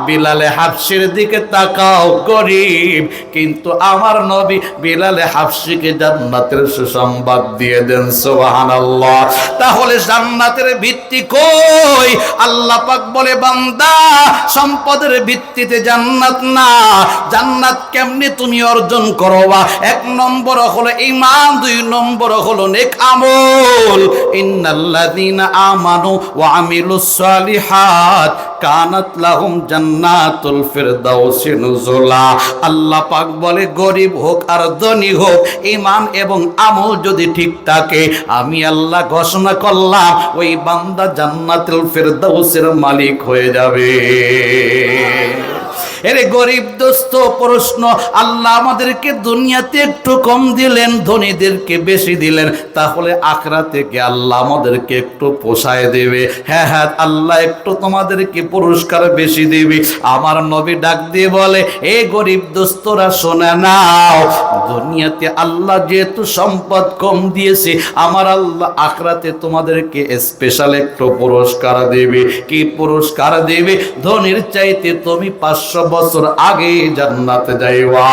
বিলালে হাবশির দিকে তাকাও, গরিব কিন্তু আমার নবী বিলালে হাবশিকে জান্নাতের সুসংবাদ দিয়ে দেন। সুবহানাল্লাহ। তাহলে জান্নাতের ভিত্তি কই? আল্লাহ পাক বলে, বান্দা সম্পদের ভিত্তিতে জান্নাত না। জান্নাত কেমনে তুমি অর্জন করবা? 1 নম্বর হলো ঈমান, 2 নম্বর হলো নেক আমল। ইন্নাল্লাযীনা আমানু ওয়া আমিলুস সালিহাত কানাত লাহুম জান্নাতুল ফিরদাউসি নুজুলা। আল্লাহ পাক বলে, গরিব হোক আর ধনী হোক, ঈমান এবং আমল যদি ঠিক থাকে, আমি আল্লাহ ঘোষণা করলাম ওই বান্দা জান্নাতুল ফিরদাউসের মালিক হয়ে যাবে। এরে গরিব দোস্ত, প্রশ্ন, আল্লাহ আমাদেরকে দুনিয়াতে একটু কম দিলেন, ধনীদেরকে বেশি দিলেন, তাহলে আখিরাতে কি আল্লাহ আমাদেরকে একটু পোষায় দেবে? হ্যাঁ হ্যাঁ, আল্লাহ একটু তোমাদেরকে পুরস্কার বেশি দিবে। আমার নবী ডাক দিয়ে বলে, এ গরিব দোস্তরা শোনে নাও, দুনিয়াতে আল্লাহ যেহেতু সম্পদ কম দিয়েছে, আমার আল্লাহ আখিরাতে তোমাদেরকে স্পেশাল একটু পুরস্কার দেবে। কি পুরস্কার দেবে? ধনীর চাইতে তুমি 500 বছর আগে জান্নাতে যাইবা।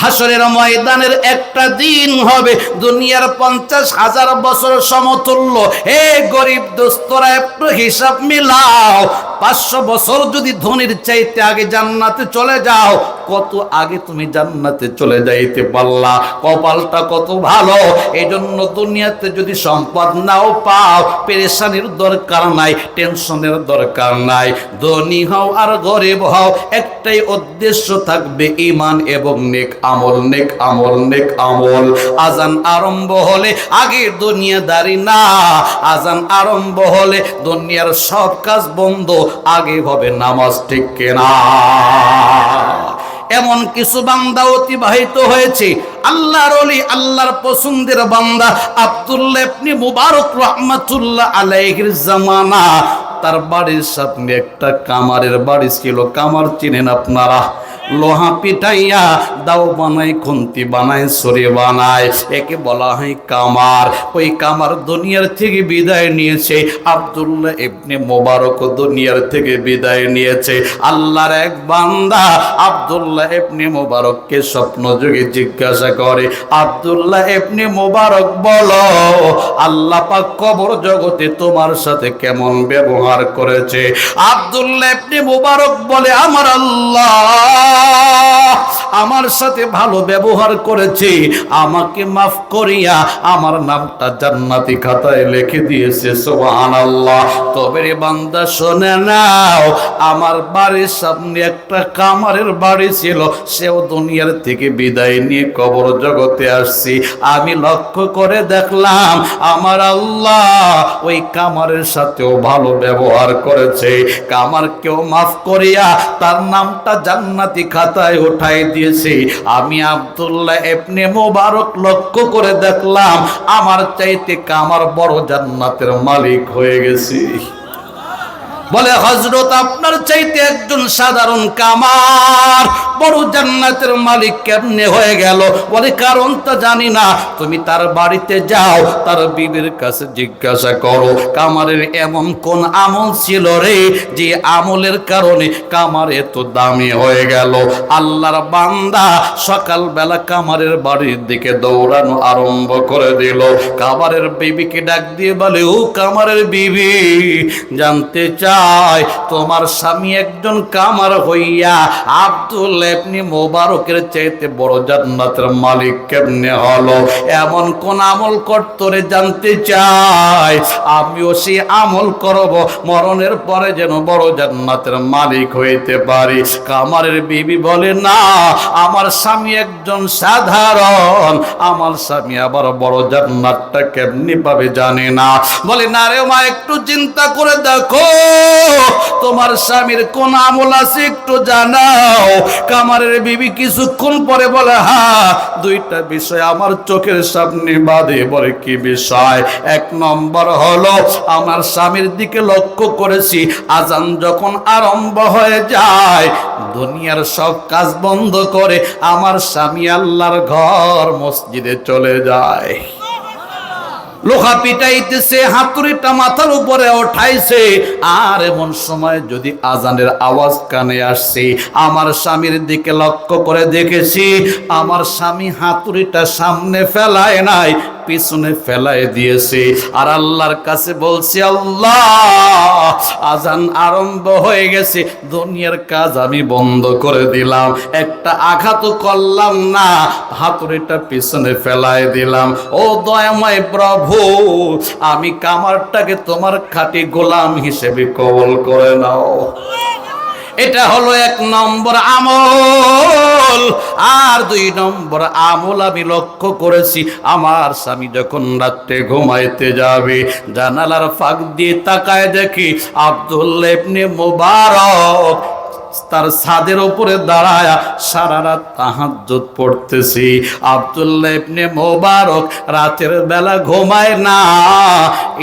হাসরের ময়দানের একটা দিন হবে দুনিয়ার 50,000 বছর সমতুল্য। হে গরিব দোস্তরা, একটু হিসাব মিলাও, 500 বছর যদি ধনীর চাইতে আগে জান্নাতে চলে যাও, কত আগে তুমি জান্নাতে চলে যাইতে পারলা? কপালটা কত ভালো। এই জন্য দুনিয়াতে যদি সম্পদ নাও পাও, পেরেশানির দরকার নাই, টেনশনের দরকার নাই। ধনী হও আর গরিব হও, একটাই উদ্দেশ্য থাকবে, ঈমান এবং নেক আমল, নেক আমল, নেক আমল। আজান আরম্ভ হলে আগে দুনিয়াদারি না, আজান আরম্ভ হলে দুনিয়ার সব কাজ বন্ধ, আগে হবে নামাজ। ঠিক কিনা? এমন কিছু বান্দা অতিবাহিত হয়েছে, আল্লাহর ওলি, আল্লাহর পছন্দের বান্দা আব্দুল্লাহ ইবনে মুবারক রাহমাতুল্লাহ আলাইহির জামানা, তার বাড়ির সামনে একটা কামারের বাড়ি ছিল। কামার চিনেন আপনারা? লোহা পিটাইয়া দাও বানায়, খুন্তি বানায়, ছড়ি বানায়, একে বলা হয় কামার। ওই কামার দুনিয়ার থেকে বিদায় নিয়েছে। আব্দুল্লাহ ইবনে মুবারক দুনিয়ার থেকে বিদায় নিয়েছে। আল্লাহর এক বান্দা আব্দুল্লাহ ইবনে মুবারককে স্বপ্ন যোগে জিজ্ঞাসা করে, আব্দুল্লাহ ইবনে মুবারক বলো, আল্লাহ পাক কবর জগতে তোমার সাথে কেমন ব্যবহার করেছে? আব্দুল্লাহ ইবনে মুবারক বলে, আমার আল্লাহ আমার সাথে ভালো ব্যবহার করেছে, আমাকে মাফ করিয়া আমার নামটা জান্নাতি খাতায় লিখে দিয়েছে। সুবহানাল্লাহ। তবে রে বান্দা শোনে নাও, আমার বাড়ির সামনে একটা কামারের বাড়ি ছিল, সেও দুনিয়ার থেকে বিদায় নিয়ে কবর জগতে আসছি। আমি লক্ষ্য করে দেখলাম আমার আল্লাহ ওই কামারের সাথেও ভালো ব্যবহার করেছে, কামারকেও মাফ করিয়া তার নামটা জান্নাতি খাতায় উঠাই দিয়েছে। আমি আব্দুল্লাহ ইবনে মুবারক লক্ষ্য করে দেখলাম আমার চাইতে কামার বড় জান্নাতের মালিক হয়ে গেছি। বলে, হযরত আপনার চাইতে একজন সাধারণ কামার বড় জান্নাতের মালিক কেমনে হয়ে গেল? বলে, কারণটা জানি না। তুমি তার বাড়িতে যাও, তার বিবির কাছে জিজ্ঞাসা করো, কামারের এমন কোন আমল ছিল রে, যে আমলের কারণে কামার এত দামি হয়ে গেল? আল্লাহর বান্দা সকালবেলা কামারের বাড়ির দিকে দৌড়ানো আরম্ভ করে দিল। কামারের বিবিকে ডাক দিয়ে বলে, ও কামারের বিবি, জানতে চাই তোমার স্বামী একজন কামার হইয়া আব্দুল্লাহ ইবনে মুবারকের চাইতে বড় জান্নাতের মালিক কেমনে হলো? এমন কোন আমল করত রে? জানতে চাই, আমিও সেই আমল করব, মরণের পরে যেন বড় জান্নাতের মালিক হইতে পারি। কামারের বিবি বলে, না, আমার স্বামী একজন সাধারণ, আমার স্বামী আবার বড় জান্নাতটা কেমনি পাবে জানে না। বলে, না রে মা, একটু চিন্তা করে দেখো তোমার স্বামীর কোন আমল আছে একটু জানাও। কামারের বিবি কিছুক্ষণ পরে বলে, হ্যাঁ, দুইটা বিষয় আমার চোখের সামনে বাদে। বলে, কি বিষয়? এক নম্বর হলো, আমার স্বামীর দিকে লক্ষ্য করেছি, আজান যখন আরম্ভ হয়ে যায় দুনিয়ার সব কাজ বন্ধ করে আমার স্বামী আল্লাহর ঘর মসজিদে চলে যায়। লোহা পিটাইতেছে, হাতুড়িটা মাথার উপরে উঠাইছে, আর এমন সময় যদি আজানের আওয়াজ কানে আসছে, আমার স্বামীর দিকে লক্ষ্য করে দেখেছি আমার স্বামী হাতুড়িটা সামনে ফেলায় নাই, পিছনে ফেলায় দিয়েছে। আর আল্লাহর কাছে বলছি, আল্লাহ আজান আরম্ভ হয়ে গেছে, দুনিয়ার কাজ আমি বন্ধ করে দিলাম, একটা আঘাত করলাম না, হাতুড়িটা পিছনে ফেলায় দিলাম। ও দয়াময় প্রভু, আমি কামারটাকে তোমার খাঁটি গোলাম হিসেবে কবুল করে নাও। এটা হলো 1 নম্বর আমল। আর 2 নম্বর আমল আমি লক্ষ্য করেছি, আমার স্বামী যখন রাত্রে ঘুমাইতে যাবে জানালার ফাঁক দিয়ে তাকায় দেখি আব্দুল্লাহ ইবনে মুবারক তার ছাদের উপরে দাঁড়ায়া সারা রাত তাহাজ্জুদ পড়তেছি। আব্দুল্লাহ ইবনে মুবারক রাতের বেলা ঘুমায় না,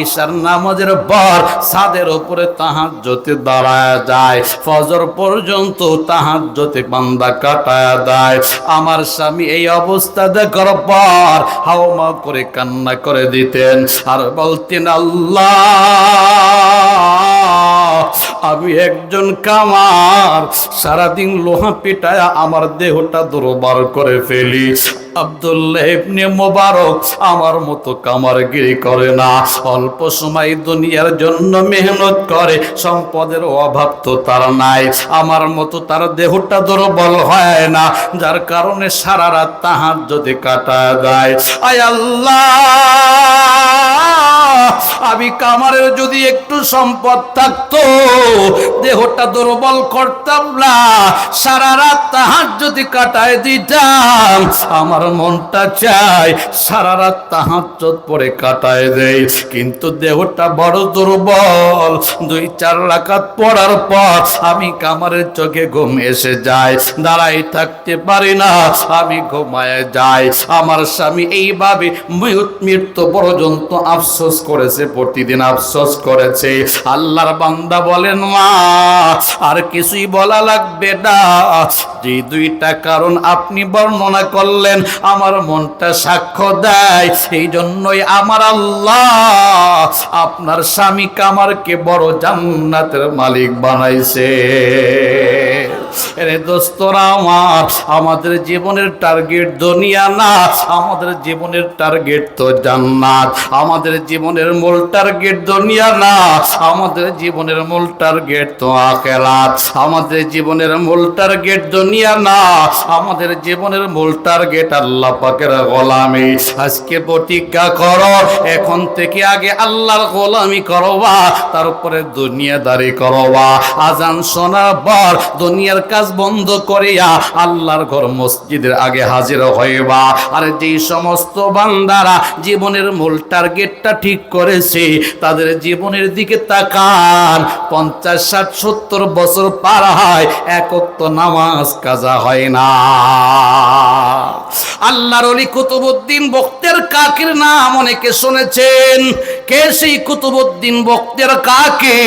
ঈশার নামাজের পর ছাদের উপরে তাহাজ্জুদে দাঁড়ায়া যায়, ফজর পর্যন্ত তাহাজ্জুদে বান্দা কাটায়া দেয়। আমার স্বামী এই অবস্থা দেখার পর হাওমা করে কান্না করে দিতেন আর বলতেন, আল্লাহ, আমি একজন কামার, সারাদিন লোহা পিটায়া আমার দেহটা দুর্বল করে ফেলি। আব্দুল্লাহ ইবনে মুবারক আমার মতো কামারগিরি করে না, অল্প সময় দুনিয়ার জন্য মেহনত করে, সম্পদের অভাব তো তার নাই, আমার মতো তার দেহটা দুর্বল হয় না, যার কারণে সারা রাত তাহাজ্জুদে কাটায় যায়। আয় আল্লাহ, আমি কামারের যদি একটু সম্পদ থাকতো, দেহটা দুর্বল করতাম না, সারা রাত তাহাজ্জুদে কাটায় দিতাম। আমার মনটা চাই সারা রাত তাহাজ্জুদ পড়ে কাটায় দেই, কিন্তু দেহটা বড় দুর্বল। 2-4 রাকাত পড়ার পর আমি কামারের চোখে ঘুম এসে যায়, দাঁড়াই থাকতে পারি না, আমি ঘুমায় যাই। আমার স্বামী এইভাবে মৃত্যু পর্যন্ত আফসোস করেছে, প্রতিদিন আফসোস করেছে। আল্লাহর বান্দা বলেন, মা আর কিছুই বলা লাগবে না, যে 2টা কারণ আপনি বর্ণনা করলেন আমার মনটা সাক্ষ্য দেয়, এই জন্যই আমার আল্লাহ আপনার স্বামী কামারকে বড় জান্নাতের মালিক বানাইছে। এরে দোস্তরা আমার, আমাদের জীবনের টার্গেট দুনিয়া না, আমাদের জীবনের টার্গেট তো জান্নাত। আমাদের জীবনের মূল টার্গেট দুনিয়া না, আমাদের জীবনের মূল টার্গেট তো আখিরাত। আমাদের জীবনের মূল টার্গেট দুনিয়া না, আমাদের জীবনের মূল টার্গেট আল্লাহ পাকের গোলামি। আজকে প্রতিজ্ঞা করো, এখন থেকে আগে আল্লাহর গোলামি করবা, তারপরে দুনিয়াদারি করবা। আজান শোনার পর দুনিয়ার কাজ বন্ধ করিয়া আল্লাহর ঘর মসজিদের আগে হাজির হইবা। আর যেই সমস্ত বান্দারা জীবনের মূল টার্গেটটা ঠিক করেছে তাদের জীবনের দিকে তাকান, 50, 60, 70 বছর পার হয়, এক ওয়াক্ত নামাজ কাজা হয় না। আল্লাহর ওলি কুতুবউদ্দিন বখতিয়ার কাকির নাম অনেকে শুনেছেন। কে সেই কুতুবউদ্দিন বখতিয়ার কাকি,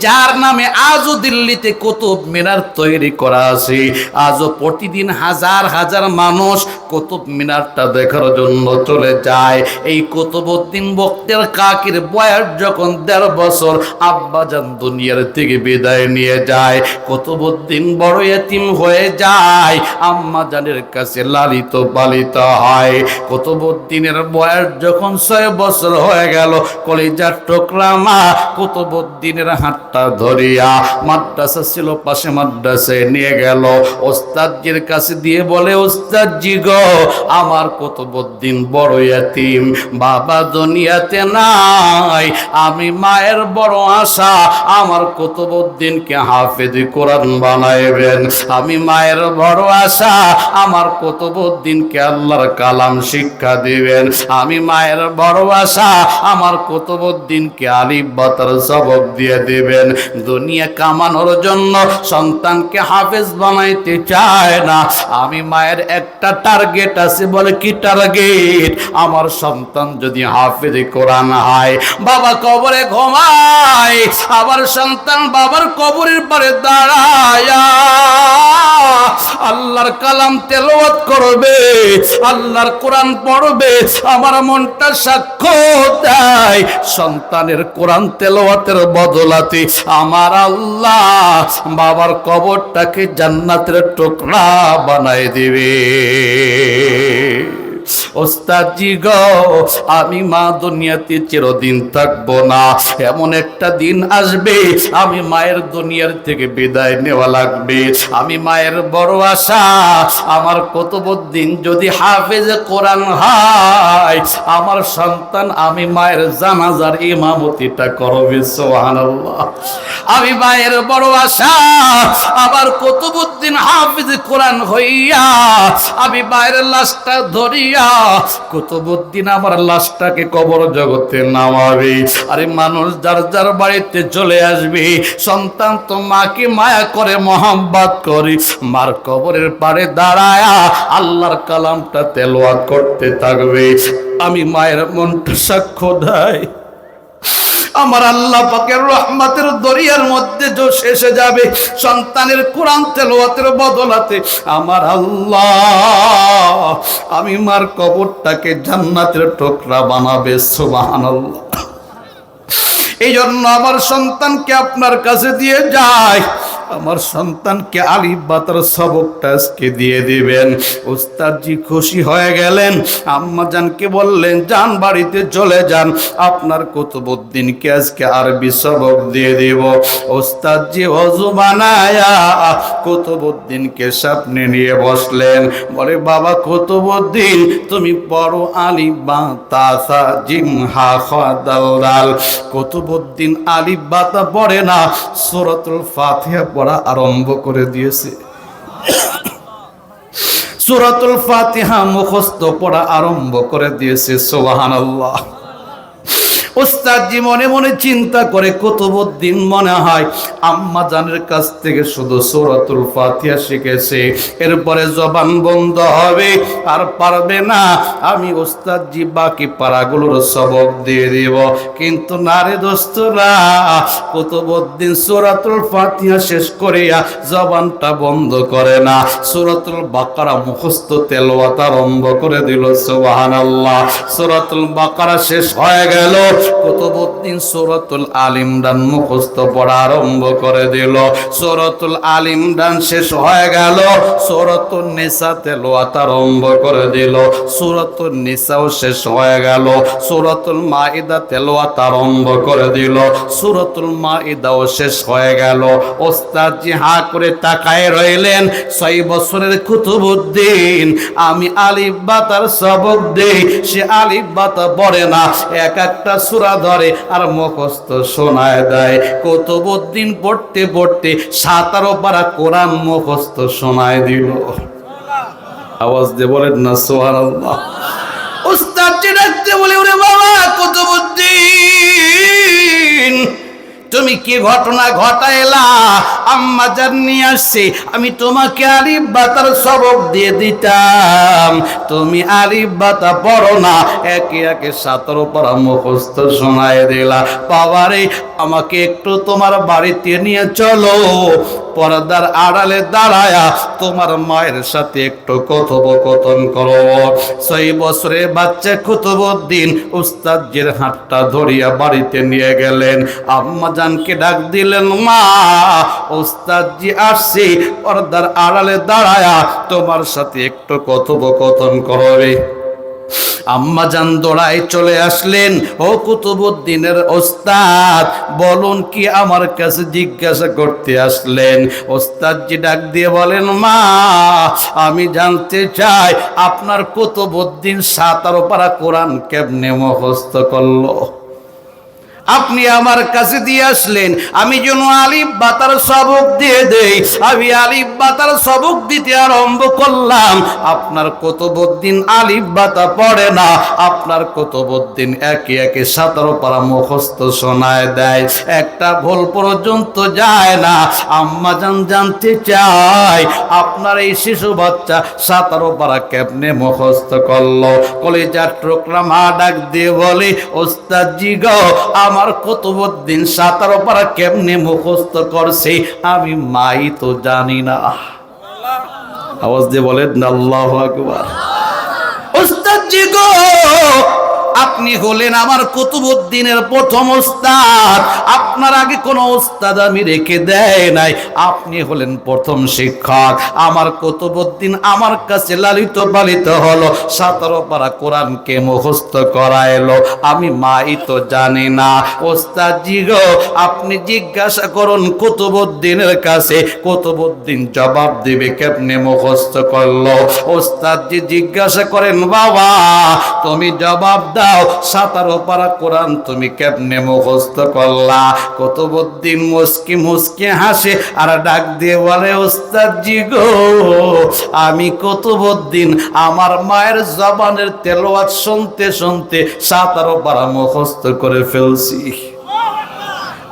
যার নামে আজও দিল্লিতে কুতুব মিনার তৈরি করা আছে। আজও প্রতিদিন হাজার হাজার মানুষ কুতুব মিনারটা দেখার জন্য চলে যায়। এই কুতুবউদ্দিন বখতিয়ার কাকির বয়স যখন 1.5 বছর, আব্বাজান দুনিয়ার থেকে বিদায় নিয়ে যায়, কুতুবউদ্দিন বড় এতিম হয়ে যায়, আম্মাজানের কাছে লালিত পালিত হয়। কুতুবউদ্দিনের বয়স যখন 6 বছর হয়ে গেল, কলিজার টুকরা মা কুতুবউদ্দিনের হাতটা ধরিয়া, মাদ্রাসা ছিল পাশে, মাদ্রাসায় নিয়ে গেল, ওস্তাদজির কাছে দিয়ে বলে, ওস্তাদজি গো, আমার কুতুবউদ্দিন বড় এতিম, বাবা দুনিয়াতে নাই, আমি মায়ের বড় আশা আমার কুতুবউদ্দিনকে হাফেজ কোরআন বানাইবেন, আমি মায়ের বড় আশা আমার কুতুবউদ্দিনকে আল্লাহর কালাম শিক্ষা দিবেন, আমি মায়ের বড় আশা আমার কুতুবউদ্দিনকে আলিফ বা তার সবক দিয়ে দিবেন। দুনিয়া কামানোর জন্য সন্তানকে হাফেজ বানাইতে চায় না। আমি মায়ের একটা টার্গেট আছে, বলে কি টার্গেট? আমার সন্তান যদি হাফেজ কোরআন হয়, বাবা কবরে ঘুমায়, আবার সন্তান বাবার কবরের পরে দাঁড়ায়া আল্লাহর কালাম তেলাওয়াত করবে, আল্লাহর কোরআন পড়বে। আমার মনটা সাক্ষ্য দেয়, সন্তানের কোরআন তেলাওয়াতের বদলাতে আমার আল্লাহ বাবার কবরটাকে জান্নাতের টুকরা বানায় দিবে। ওস্তাদজি গো, আমি মা দুনিয়াতে চিরদিন থাকবো না, এমন একটা দিন আসবে আমি মায়ের দুনিয়ার থেকে বিদায় নেওয়া লাগবে। আমি মায়ের বড় আশা, আমার কুতুবউদ্দিন যদি হাফেজ কোরআন হয়, আমার সন্তান আমি মায়ের জানাজার ইমামতিটা করবে। সুবহানাল্লাহ। আমি মায়ের বড় আশা, আমার কুতুবউদ্দিন হাফেজ কোরআন হইয়া আমি মায়ের লাশটা ধরিয়া কুতুবউদ্দিন আমার লাশটাকে কবর জগতে নামাবে। আরে মানুষ যার যার বাড়িতে চলে আসবে, সন্তান তো মাকে মায়া করে মহব্বত করে মার কবরের পাড়ে দাঁড়ায়া আল্লাহর কালামটা তেলাওয়াত করতে থাকবে। আমি মায়ের মনটা সাক্ষ্য দেয়, আমার আল্লাহ পাকের রহমতের দরিয়ার মধ্যে যে শেষে যাবে সন্তানের কোরআন তেলাওয়াতের বদলাতে। আমার আল্লাহ আমি মার কবরটাকে জান্নাতের টুকরা বানাবে। সুবহানাল্লাহ। এই জন্য আমার সন্তানকে আপনার কাছে দিয়ে যায়, আমার সন্তানকে আলিফ বা তার সবকটা আজকে দিয়ে দিবেন। ওস্তাদজি খুশি হয়ে গেলেন, আম্মাজানকে বললেন যান বাড়িতে চলে যান, আপনার কুতুবউদ্দিনকে আজকে আরবি সবক দিয়ে দিব। ওস্তাদজি ওযু বানায়া কুতুবউদ্দিনকে সামনে নিয়ে বসলেন, বলে বাবা কুতুবউদ্দিন তুমি পড়ো আলিফ বা তা সা জিম হা খা দাল দাল। কুতুবউদ্দিন আলিফ বা তা পড়ে না, সূরাতুল ফাতিহা পড়া আরম্ভ করে দিয়েছে। সূরাতুল ফাতিহা মুখস্থ পড়া আরম্ভ করে দিয়েছে। সুবহানাল্লাহ। ওস্তাদজি মনে মনে চিন্তা করে কুতুবউদ্দিন মনে হয় আম্মা জানের কাছ থেকে শুধু সূরাতুল ফাতিহা শিখেছে, এরপরে জবান বন্ধ হবে আর পারবে না, আমি ওস্তাদজি বাকি পারাগুলোর সবক দিয়ে দিব। কিন্তু না রে দোস্তরা, কুতুবউদ্দিন সূরাতুল ফাতিহা শেষ করিয়া জবানটা বন্ধ করে না, সূরাতুল বাকারা মুখস্থ তেলাওয়াত আরম্ভ করে দিল। সুবহানাল্লাহ। সূরাতুল বাকারা শেষ হয়ে গেল, কুতুবউদ্দিন সূরাতুল আল ইমরান মুখস্থ পড়া আরম্ভ করে দিল। সূরাতুল আল ইমরান শেষ হয়ে গেল, সূরাতুন নিসা তেলাওয়াত আরম্ভ করে দিল। সূরাতুন নিসাও শেষ হয়ে গেল, সূরাতুল মাইদা তেলাওয়াত আরম্ভ করে দিল। সূরাতুল মাইদাও শেষ হয়ে গেল। ওস্তাদজি হা করে তাকায় রইলেন। 6 বছরের কুতুবউদ্দিন আমি আলিফ বা তার সবক দেই, সে আলিফ বা তা পড়ে না, এক একটা সূরা ধরে আর মুখস্থ শোনায় দেয়। কুতুবউদ্দিন পড়তে পড়তে 17 পারা কোরআন মুখস্থ শোনায় দিল। আওয়াজ দিয়ে বলেন না সুবহানাল্লাহ। উস্তাদজি ডাকতে বলে ওরে বাবা কুতুবউদ্দিন তুমি কি ঘটনা ঘটাইলা? আম্মা জান নিয়ে আসছে, আমি তোমাকে আলিফ বা তার সবক দিয়ে দিতাম, তুমি আলিফ বা তা পড়ো না, একে একে 17 পারা মুখস্থ শোনায় দিলা। বাবারে আমাকে একটু তোমার বাড়িতে নিয়ে চলো, পর্দার আড়ালে দাঁড়ায়া তোমার মায়ের সাথে একটু কথোপকথন করো। 6 বছরের বাচ্চা কুতুবউদ্দিন উস্তাদজির হাতটা ধরিয়া বাড়িতে নিয়ে গেলেন। আম্মা জানকে ডাক দিলেন, মা উস্তাদজি আসছে, পর্দার আড়ালে দাঁড়ায়া তোমার সাথে একটু কথোপকথন করবে। আম্মা জান দৌড়ায় চলে আসলেন, ও কুতুবউদ্দিনের ওস্তাদ বলুন কি আমার কাছে জিজ্ঞাসা করতে আসলেন? ওস্তাদজি ডাক দিয়ে বলেন, মা আমি জানতে চাই আপনার কুতুবউদ্দিন 17 পারা কোরআন কেমনে মুখস্থ করলো? আপনি আমার কাছে দিয়ে আসলেন, আমি যেন আলিফ বা তার সবক দিয়ে দেই। আমি আলিফ বা তার সবক দিতে আরম্ভ করলাম, আপনার কুতুবউদ্দিন আলিফ বা তা পড়ে না, আপনার কুতুবউদ্দিন একে একে 17 পারা মুখস্থ শোনায় দেয়, একটা ভুল পর্যন্ত যায় না। আম্মা জান জানতে চায় আপনার এই শিশু বাচ্চা 17 পারা কেমনে মুখস্থ করলো? কলিজার টুকরা মা ডাক দিয়ে বলে, ওস্তাদজি গো আমার কুতুবউদ্দিন 17 পারা কেমনে মুখস্থ করছে আমি মাই তো জানি না। আওয়াজ দিয়ে বলেন আল্লাহু আকবার। ওস্তাদজি গো আপনি হলেন আমার কুতুবউদ্দিনের প্রথম উস্তাদ, আপনার আগে কোনো উস্তাদ আমি রেখে দেয় নাই, আপনি হলেন প্রথম শিক্ষক। আমার কুতুবউদ্দিন আমার কাছে লালিত পালিত হলো, 17 পারা কোরআনকে মুখস্থ করাইলো, আমি মাই তো জানি না। ওস্তাদজি গো, আপনি জিজ্ঞাসা করুন কুতুবউদ্দিনের কাছে, কুতুবউদ্দিন জবাব দিবে কেমনে মুখস্থ করলো। ওস্তাদজি জিজ্ঞাসা করেন, বাবা তুমি জবাব দাও, 17 পারা কোরআন তুমি কেমনে মুখস্থ করলা? কুতুবউদ্দিন মুস্কি মুস্কি হাসে আর ডাক দিয়ে বলে, ওস্তাদজি গো, আমি কুতুবউদ্দিন আমার মায়ের জবানের তেলাওয়াত শুনতে শুনতে 17 পারা মুখস্থ করে ফেলছি।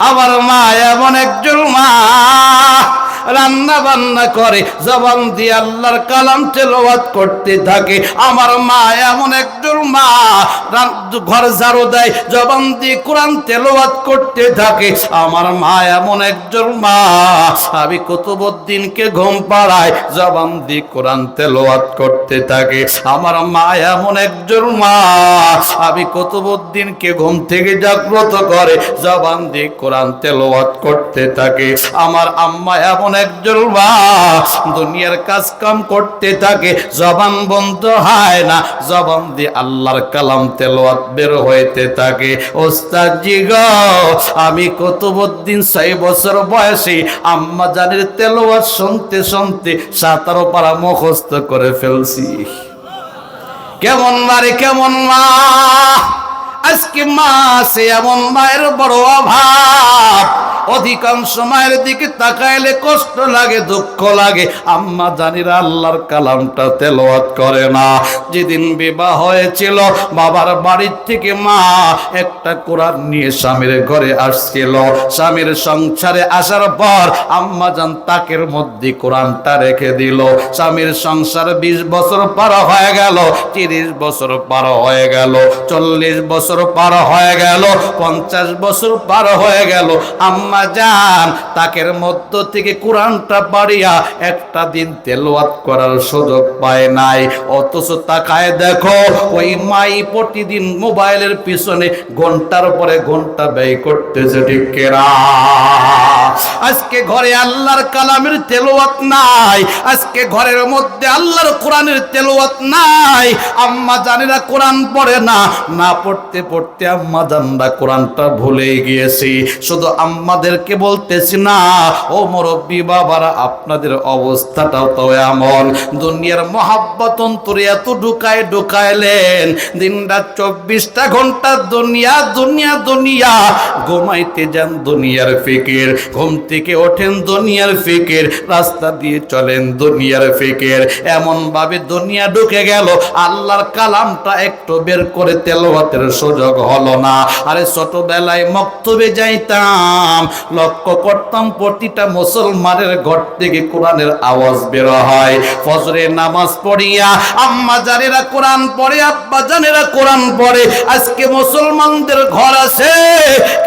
আমার মা এমন একজন মা, রান্না বান্না করে জবান দিয়ে আল্লাহর কালাম তেলাওয়াত করতে থাকে। আমার মা এমন একজন মা, ঘর ঝাড়ু দেয় জবান দিয়ে কোরআন তেলাওয়াত করতে থাকে। আমার মা এমন একজন মা, আমি কুতুবউদ্দিনকে ঘুম পাড়ায় জবান দিয়ে কোরআন তেলাওয়াত করতে থাকে। আমার মা এমন একজন মা, আমি কুতুবউদ্দিনকে ঘুম থেকে জাগ্রত করে জবান দিয়ে কোরআন তেলাওয়াত করতে থাকে। আমার আম্মা এমন একজন মা, দুনিয়ার কাজ কাম করতে থাকে, জবান বন্ধ হয় না, জবান দিয়ে আল্লাহর কালাম তেলাওয়াত বের হইতে থাকে। ওস্তাদজি গো, আমি কুতুবউদ্দিন 6 বছর বয়সে আম্মা জানের তেলাওয়াত শুনতে শুনতে 17 পারা মুখস্থ করে ফেলছি। কেমন মারে কেমন মা! আজকে মা আছে, এমন মায়ের বড় অভাব। অধিকাংশ মায়ের দিকে তাকাইলে কষ্ট লাগে, দুঃখ লাগে, আম্মা জানিরা আল্লাহর কালামটা তেলাওয়াত করে না। যেদিন বিবাহ হয়েছিল, বাবার বাড়ির থেকে মা একটা কোরআন নিয়ে স্বামীর ঘরে আসছিল। স্বামীর সংসারে আসার পর আম্মা জান তাকের মধ্যে কোরআনটা রেখে দিল। স্বামীর সংসার 20 বছর পার হয়ে গেল, 30 বছর পার হয়ে গেল, 40 বছর পার হয়ে গেল, 50 বছর পার হয়ে গেল। আম্মা জান তাকের মধ্য থেকে কোরআনটা বাড়িয়া একটা দিন তেলাওয়াত করার সুযোগ পায় নাই। অথচ তাকায় দেখো, ওই মাই প্রতিদিন মোবাইলের পিছনে ঘন্টার পরে ঘন্টা ব্যয় করতেছে, ঠিক কিনা? আজকে ঘরে আল্লাহর কালামের তেলাওয়াত নাই, আজকে ঘরের মধ্যে আল্লাহর কোরআনের তেলাওয়াত নাই। আম্মা জানেরা কোরআন পড়ে না, না পড়তে পড়তে আম্মা জানরা কোরআনটা ভুলে গিয়েছি। শুধু আমাদেরকে বলতেছি না, ও মুরব্বী বাবারা, আপনাদের অবস্থাটাও তো এমন। দুনিয়ার মহাব্বত অন্তরে এত ঢুকাইলেন, দিনরাত 24টা ঘন্টা দুনিয়া দুনিয়া দুনিয়া, ঘুমাইতে যান দুনিয়ার ফিকির, ঘুম থেকে ওঠেন দুনিয়ার ফিকির, রাস্তা দিয়ে চলেন দুনিয়ার ফিকির। এমন ভাবে দুনিয়া ঢুকে গেল, আল্লাহর কালামটা একটু বের করে তেলাওয়াতের সুযোগ হলো না। আরে ছোটবেলায় মক্তবে যাইতাম, লক্ষ্য করতাম প্রতিটা মুসলমানের ঘর থেকে কোরআনের আওয়াজ বের হয়। ফজরের নামাজ পড়িয়া আম্মা জানেরা কোরআন পড়ে, আব্বা জানেরা কোরআন পড়ে। আজকে মুসলমানদের ঘর আছে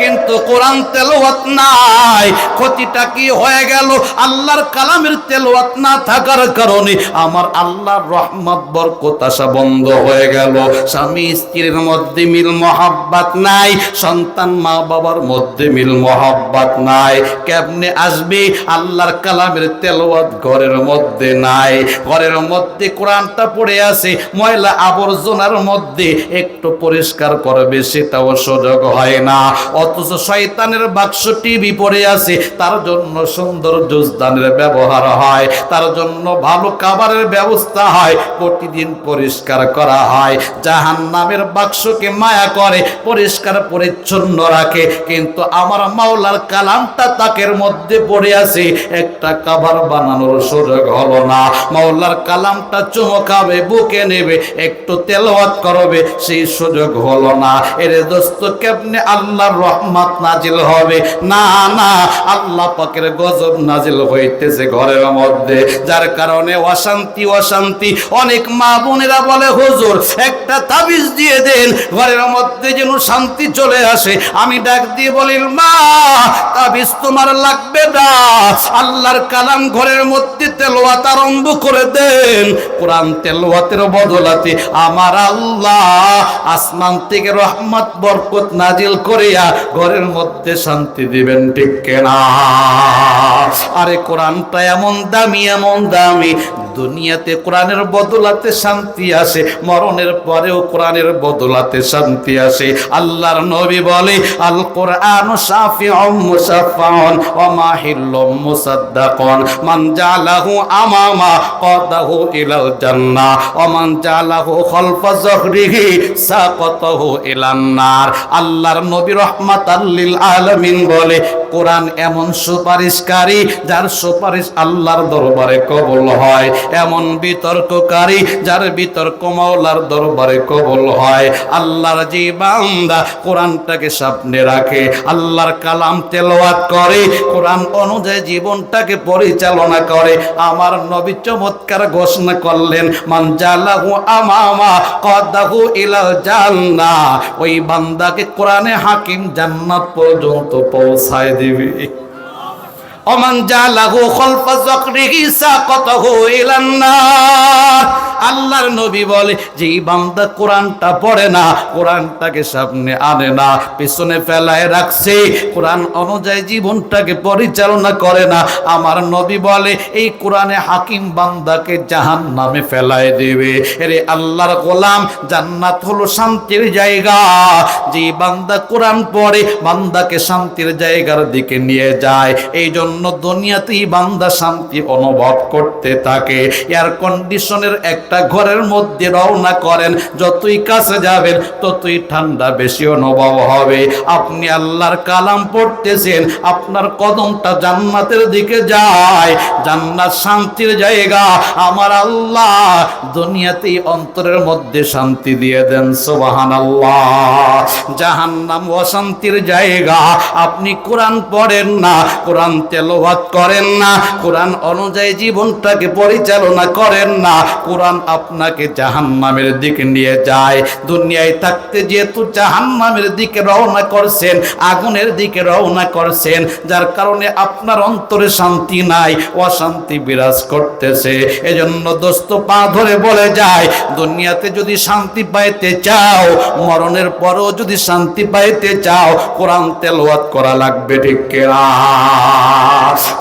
কিন্তু কোরআন তেলাওয়াত নাই। ক্ষতিটা কি হয়ে গেল? আল্লাহর কালামের তেলাওয়াত না থাকার কারণে আমার আল্লাহর রহমত বরকত আসা বন্ধ হয়ে গেল। স্বামী স্ত্রীর মধ্যে মিল মহাব্বত নাই, সন্তান মা বাবার মধ্যে মিল মহাব্বত নাই। কেমনে আসবে? আল্লাহর কালামের তেলাওয়াত ঘরের মধ্যে নাই। ঘরের মধ্যে কোরআনটা পড়ে আছে, ময়লা আবর্জনার মধ্যে একটু পরিষ্কার করবে সেটাও সুযোগ হয় না। অথচ শয়তানের বাক্স টিভি পড়ে আছে, তার জন্য সুন্দর জুজদানের ব্যবহার হয়, তার জন্য ভালো খাবারের ব্যবস্থা হয়, প্রতিদিন পরিষ্কার করা হয়। জাহান্নামের বাক্সকে মায়া করে পরিষ্কার পরিচ্ছন্ন রাখে, কিন্তু আমার মাওলার কালামটা তাকের মধ্যে পড়ে আছে, একটা খাবার বানানোর সুযোগ হলো না। মাওলার কালামটা চুমকাবে, বুকে নেবে, একটু তেলাওয়াত করবে, সেই সুযোগ হলো না। এরে দোস্ত, কেমনে আল্লাহর রহমত নাজিল হবে? না না, আল্লাহ পাকের গজব নাজিল হইতেছে ঘরের মধ্যে, যার কারণে অশান্তি অশান্তি। অনেক মা বোনেরা বলে, হুজুর একটা তাবিজ দিয়ে দেন, ঘরের মধ্যে যেন শান্তি চলে আসে। আমি ডাক দিয়ে বলি, মা তাবিজ তোমার লাগবে না, আল্লাহর কালাম ঘরের মধ্যে তেলাওয়াত আরম্ভ করে দেন। কোরআন তেলাওয়াতের বদলাতে আমার আল্লাহ আসমান থেকে রহমত বরকত নাজিল করিয়া ঘরের মধ্যে শান্তি দিবেন, ঠিক কিনা? আরে কোরআনটা এমন দামি, দুনিয়াতে কোরআনের বদলাতে শান্তি আসে, মরণের পরেও কোরআনের বদলাতে শান্তি আসে। আল্লাহর নবী বলে, আল কোরআন শাফিউম মুশাফফাউন ওয়া মাহিল্লুম মুসাদ্দাকুন, মান জালাহু আমামা কাদাহু ইলাল জান্নাহ ওয়া মান জালাহু খালফা যহরিহি সাকাতাহু ইলান নার। আল্লাহর নবী রাহমাতাল লিল আলামিন বলে, কোরআন এমন সুপারিশকারী যার সুপারিশ আল্লাহর দরবারে কবুল হয়, এমন বিতর্ককারী যার বিতর্ক মাওলার দরবারে কবুল হয়। আল্লাহর যে বান্দা কোরআনটাকে সামনে রাখে, আল্লাহর কালাম তেলাওয়াত করে, কোরআন অনুযায়ী জীবনটাকে পরিচালনা করে, আমার নবী চমৎকার ঘোষণা করলেন, মান জালাহু আমামা কাদাহু ইলাল জান্নাহ, ওই বান্দাকে কোরআনে হাকিম জান্নাত পর্যন্ত পৌঁছায় দিবে। ওমান জালাহু খালফা যকরিহি সাকাতাহু ইলান নার। আল্লাহর নবী বলে, যে বান্দা কোরআনটা পড়ে না, কোরআনটাকে সামনে আনে না, পিছনে ফেলায় রাখছে, কোরআন অনুযায়ী জীবনটাকে পরিচালনা করে না, আমার নবী বলে এই কোরআনে হাকিম বান্দাকে জাহান্নামে ফেলায় দেবে। এরে আল্লাহর গোলাম, জান্নাত হলো শান্তির জায়গা। যে বান্দা কোরআন পড়ে বান্দাকে শান্তির জায়গার দিকে নিয়ে যায়। এই জন্য দুনিয়াতেই বান্দা শান্তি অনুভব করতে থাকে। এয়ার কন্ডিশনের একটা ঘরের মধ্যে রওনা করেন, যতই কাছে যাবেন ততই ঠান্ডা বেশি অনুভব হবে। আপনি আল্লাহর কালাম পড়তেছেন, আপনার কদমটা জান্নাতের দিকে যায়, জান্নাত শান্তির জায়গা। আমার আল্লাহ দুনিয়াতেই অন্তরের মধ্যে শান্তি দিয়ে দেন, সুবহানাল্লাহ। জাহান্নাম অশান্তির জায়গা। আপনি কোরআন পড়েন না, কোরআন তেলাওয়াত করেন না, কোরআন অনুযায়ী জীবনটাকে পরিচালনা করেন না, কোরআন আপনাকে জাহান্নামের দিকে নিয়ে যায়। দুনিয়ায় থাকতে যেহেতু জাহান্নামের দিকে রওনা করছেন, আগুনের দিকে রওনা করছেন, যার কারণে আপনার অন্তরে শান্তি নাই, অশান্তি বিরাজ করতেছে। এজন্য দোস্ত পা ধরে বলে যায়, দুনিয়াতে যদি শান্তি পাইতে চাও, মরণের পরেও যদি শান্তি পাইতে চাও, কোরআন তেলাওয়াত করা লাগবে, ঠিক কিনা?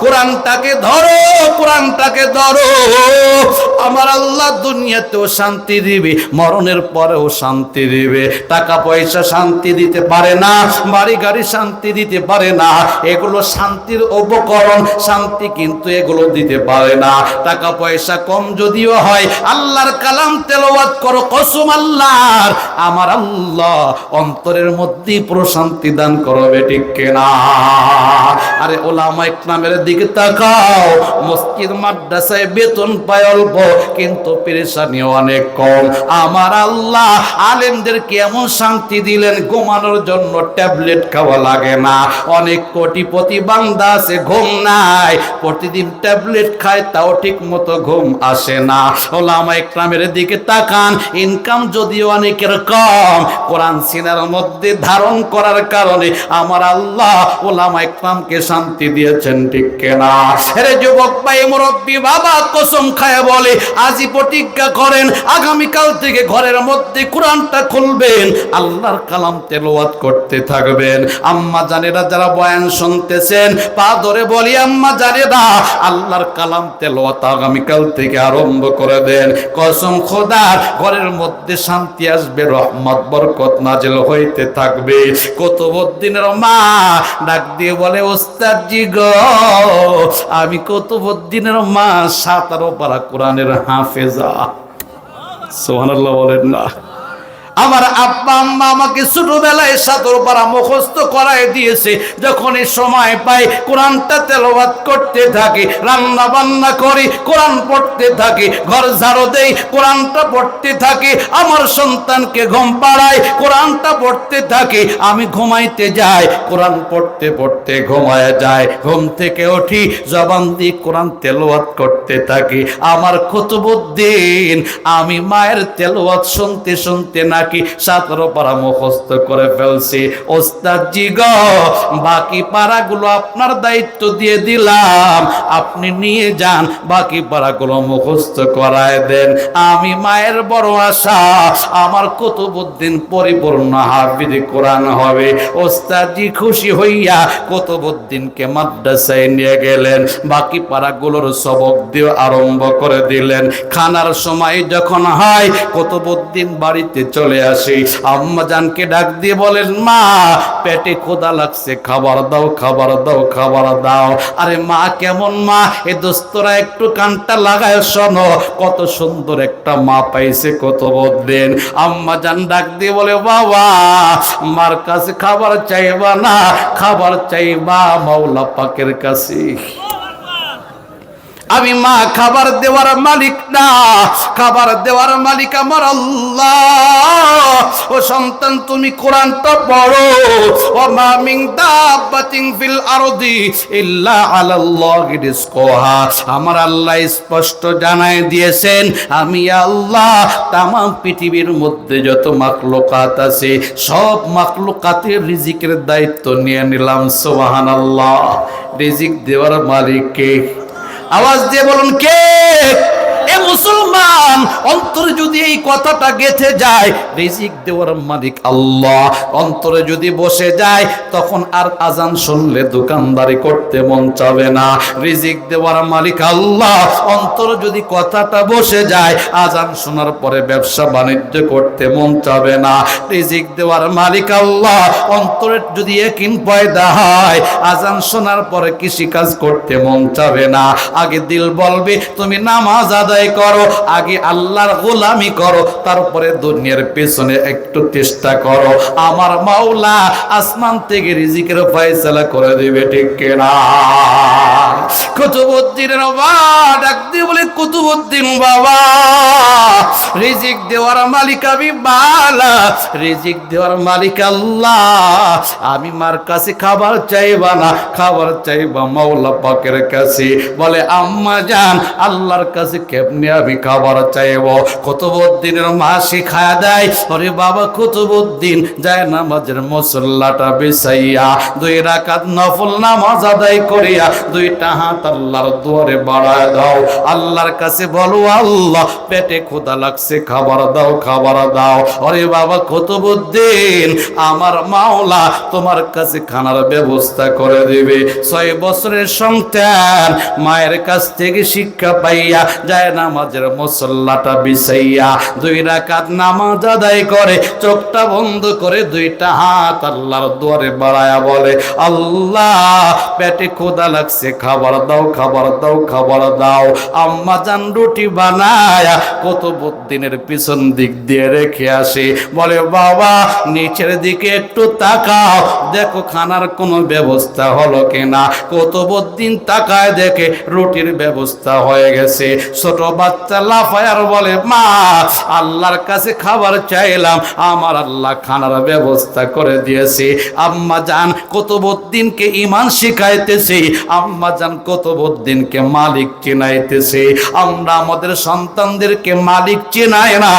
কোরআনটাকে ধরো, কোরআনটাকে ধরো। আমার আল্লাহ দুনিয়াতেও শান্তি দিবে, মরণের পরেও শান্তি দিবে। টাকা পয়সা শান্তি দিতে পারে না, বাড়ি গাড়ি শান্তি দিতে পারে না, এগুলো শান্তির উপকরণ, শান্তি কিন্তু এগুলো দিতে পারে না। টাকা পয়সা কম যদিও হয়, আল্লাহর কালাম তেলাওয়াত করো, কসম আল্লাহর, আমার আল্লাহ অন্তরের মধ্যেই প্রশান্তি দান করবে, ঠিক কিনা? আরে ওলামা ইকরামের দিকে তাকাও, মসজিদ মাদ্রাসায় বেতন পায় অল্প, কিন্তু পেরেশানি অনেক কম। আমার আল্লাহ আলেমদেরকে এমন শান্তি দিলেন, ঘুমানোর জন্য ট্যাবলেট খাওয়া লাগে না। অনেক কোটিপতি বান্দা আছে, ঘুম নাই, প্রতিদিন ট্যাবলেট খায়, তাও ঠিক মতো ঘুম আসে না। ওলামা ইকরামের দিকে তাকান, ইনকাম যদিও অনেকের কম, কোরআন সিনার মধ্যে ধারণ করার কারণে আমার আল্লাহ ওলামা ইকরামকে শান্তি দিয়েছেন, ঠিক কিনা? আরে যুবক ভাই, মুরব্বী বাবা কসম খায় বলে, আজই প্রতিজ্ঞা করেন, আগামীকাল থেকে ঘরের মধ্যে কোরআনটা খুলবেন, আল্লাহর কালাম তেলাওয়াত করতে থাকবেন। আম্মা জানেরা যারা বয়ান শুনতেছেন, পা ধরে বলি, আম্মা জানেরা আল্লাহর কালাম তেলাওয়াত আগামীকাল থেকে আরম্ভ করে দেন। কসম খোদার, ঘরের মধ্যে শান্তি আসবে, রহমত বরকত নাজিল হইতে থাকবে। কুতুবউদ্দিনের মা ডাক দিয়ে বলে, ওস্তাদ জি গো, আমি কুতুবউদ্দিনের মা 17 পারা কোরআনের হাফেজা। সুবহানাল্লাহ বলেন না? আমার আব্বা আম্মা আমাকে ছোটবেলায় 17 পারা মুখস্থ করায় দিয়েছে। যখনই সময় পাই কোরআনটা তেলাওয়াত করতে থাকি, রান্না বান্না করি কোরআন পড়তে থাকি, ঘর ঝাড়ু দেই কোরআনটা পড়তে থাকি, আমার সন্তানকে ঘুম পাড়াই কোরআনটা পড়তে থাকি, আমি ঘুমাইতে যাই কোরআন পড়তে পড়তে ঘুমায় যায়, ঘুম থেকে উঠি জবান দিয়ে কোরআন তেলাওয়াত করতে থাকি। আমার কুতুবউদ্দিন, আমি মায়ের তেলাওয়াত শুনতে শুনতে না নাকি 17 পারা মুখস্থ করে ফেলছি। ওস্তাদ জি গো, বাকি পারাগুলো আপনার দায়িত্ব দিয়ে দিলাম, আপনি নিয়ে যান, বাকি পারাগুলো মুখস্থ করায় দেন। আমি মায়ের বড় আশা আমার কুতুবউদ্দিন পরিপূর্ণ হাফিজ কোরআন হবে। ওস্তাদ জি খুশি হইয়া কুতুবউদ্দিনকে মাদ্রাসায় নিয়ে গেলেন, বাকি পারাগুলোর সবক দিয়ে আরম্ভ করে দিলেন। খানার সময় যখন হয় কুতুবউদ্দিন বাড়িতে চলে আসে, আম্মা জানকে ডাক দিয়ে বলেন, মা পেটে ক্ষুধা লাগছে, খাবার দাও, খাবার দাও, খাবার দাও। আরে মা কেমন মা? এ দোস্তরা একটু কানটা লাগায় শোনো, কত সুন্দর একটা মা পাইছে কুতুবউদ্দিন। আম্মা জান ডাক দিয়ে বলে, বাবা মার কাছে খাবার চাইবা না, খাবার চাইবা মাওলা পাকের কাছে। আমি মা খাবার দেওয়ার মালিক না, খাবার দেওয়ার মালিক আমার আল্লাহ। ও সন্তান তুমি কোরআনটা পড়ো, ওয়া মা মিন দাব্বাতিন ফিল আরদি ইল্লা আলাল্লাহি রিজকুহা। আমার আল্লাহ স্পষ্ট জানায় দিয়েছেন, আমি আল্লাহ তামাম পৃথিবীর মধ্যে যত মাখলুকাত আছে সব মাখলুকাতের রিজিকের দায়িত্ব নিয়ে নিলাম। সুবহানাল্লাহ। রিজিক দেওয়ার মালিক কে? আওয়াজ দিয়ে বলুন কে? এ মুসলমান, অন্তরে যদি এই কথাটা গেঁথে যায়, রিজিক দেওয়ার মালিক আল্লাহ, অন্তরে যদি বসে যায়, তখন আর আজান শুনলে দোকানদারি করতে মন চাবে না। রিজিক দেওয়ার মালিক আল্লাহ, অন্তরে যদি কথাটা বসে যায়, আজান শোনার পরে ব্যবসা বাণিজ্য করতে মন চাবে না। রিজিক দেওয়ার মালিক আল্লাহ, অন্তরে যদি ইয়াকিন পয়দা হয়, আজান শোনার পরে কৃষি কাজ করতে মন চাবে না। আগে দিল বলবে তুমি নামাজ আদায় করো, আগে আল্লাহর গোলামি করো, তারপরে দুনিয়ার পেছনে একটু চেষ্টা করো। আমার মাওলা আসমান থেকে রিজিকের ফয়সালা করে দিবে, ঠিক কিনা? কুতুবউদ্দিনের বাবা ডাক দিয়ে বলে, কুতুবউদ্দিন বাবা, রিজিক দেওয়ার মালিক আমি বালা, রিজিক দেওয়ার মালিক আল্লাহ। আমি মার কাছে খাবার চাইবা না, খাবার চাইবা মাওলা পাকের কাছে। বলে আম্মা জান, আল্লাহর কাছে কেমনে আমি খাবার চাইব? কুতুবউদ্দিনের মা শিখায়া দেয়, ওরে বাবা কুতুবউদ্দিন, যায় নামাজের মুসল্লাটা বিছাইয়া 2 রাকাত নফল নামাজ আদায় করিয়া 2টা হাত আল্লাহর দুয়ারে বাড়ায় দাও। আল্লাহর কাছে বলো, আল্লাহ পেটে ক্ষুধা লাগছে, খাবার দাও, খাবার দাও। ওরে বাবা কুতুবউদ্দিন, আমার মাওলা তোমার কাছে খানার ব্যবস্থা করে দিবে। 6 বছরের সন্তান মায়ের কাছ থেকে শিক্ষা পাইয়া যায় নামাজের মুসল্লাটা বিছাইয়া 2 রাকাত নামাজ আদায় করে, চোখটা বন্ধ করে 2টা হাত আল্লাহর দুয়ারে বাড়ায়া বলে, আল্লাহ পেটে ক্ষুধা লাগছে, খাবার দাও, খাবার দাও, খাবার দাও। আম্মা জান রুটি বানায়া কুতুবউদ্দিনের পিছন দিক দিয়ে রেখে আসে, বলে বাবা নিচের দিকে একটু তাকাও, দেখো খানার কোনো ব্যবস্থা হলো কিনা। কুতুবউদ্দিন তাকায় দেখে রুটির ব্যবস্থা হয়ে গেছে। ছোট বাচ্চা লাফায়ার বলে, মা আল্লাহর কাছে খাবার চাইলাম, আমার আল্লাহ খানার ব্যবস্থা করে দিয়েছে। আম্মা জান কুতুবউদ্দিনকে ঈমান শিখাইতেছে, আম্মা জান কুতুবউদ্দিনকে মালিক চিনাইতেছে। আমরা আমাদের সন্তানদেরকে মালিক চিনাই না,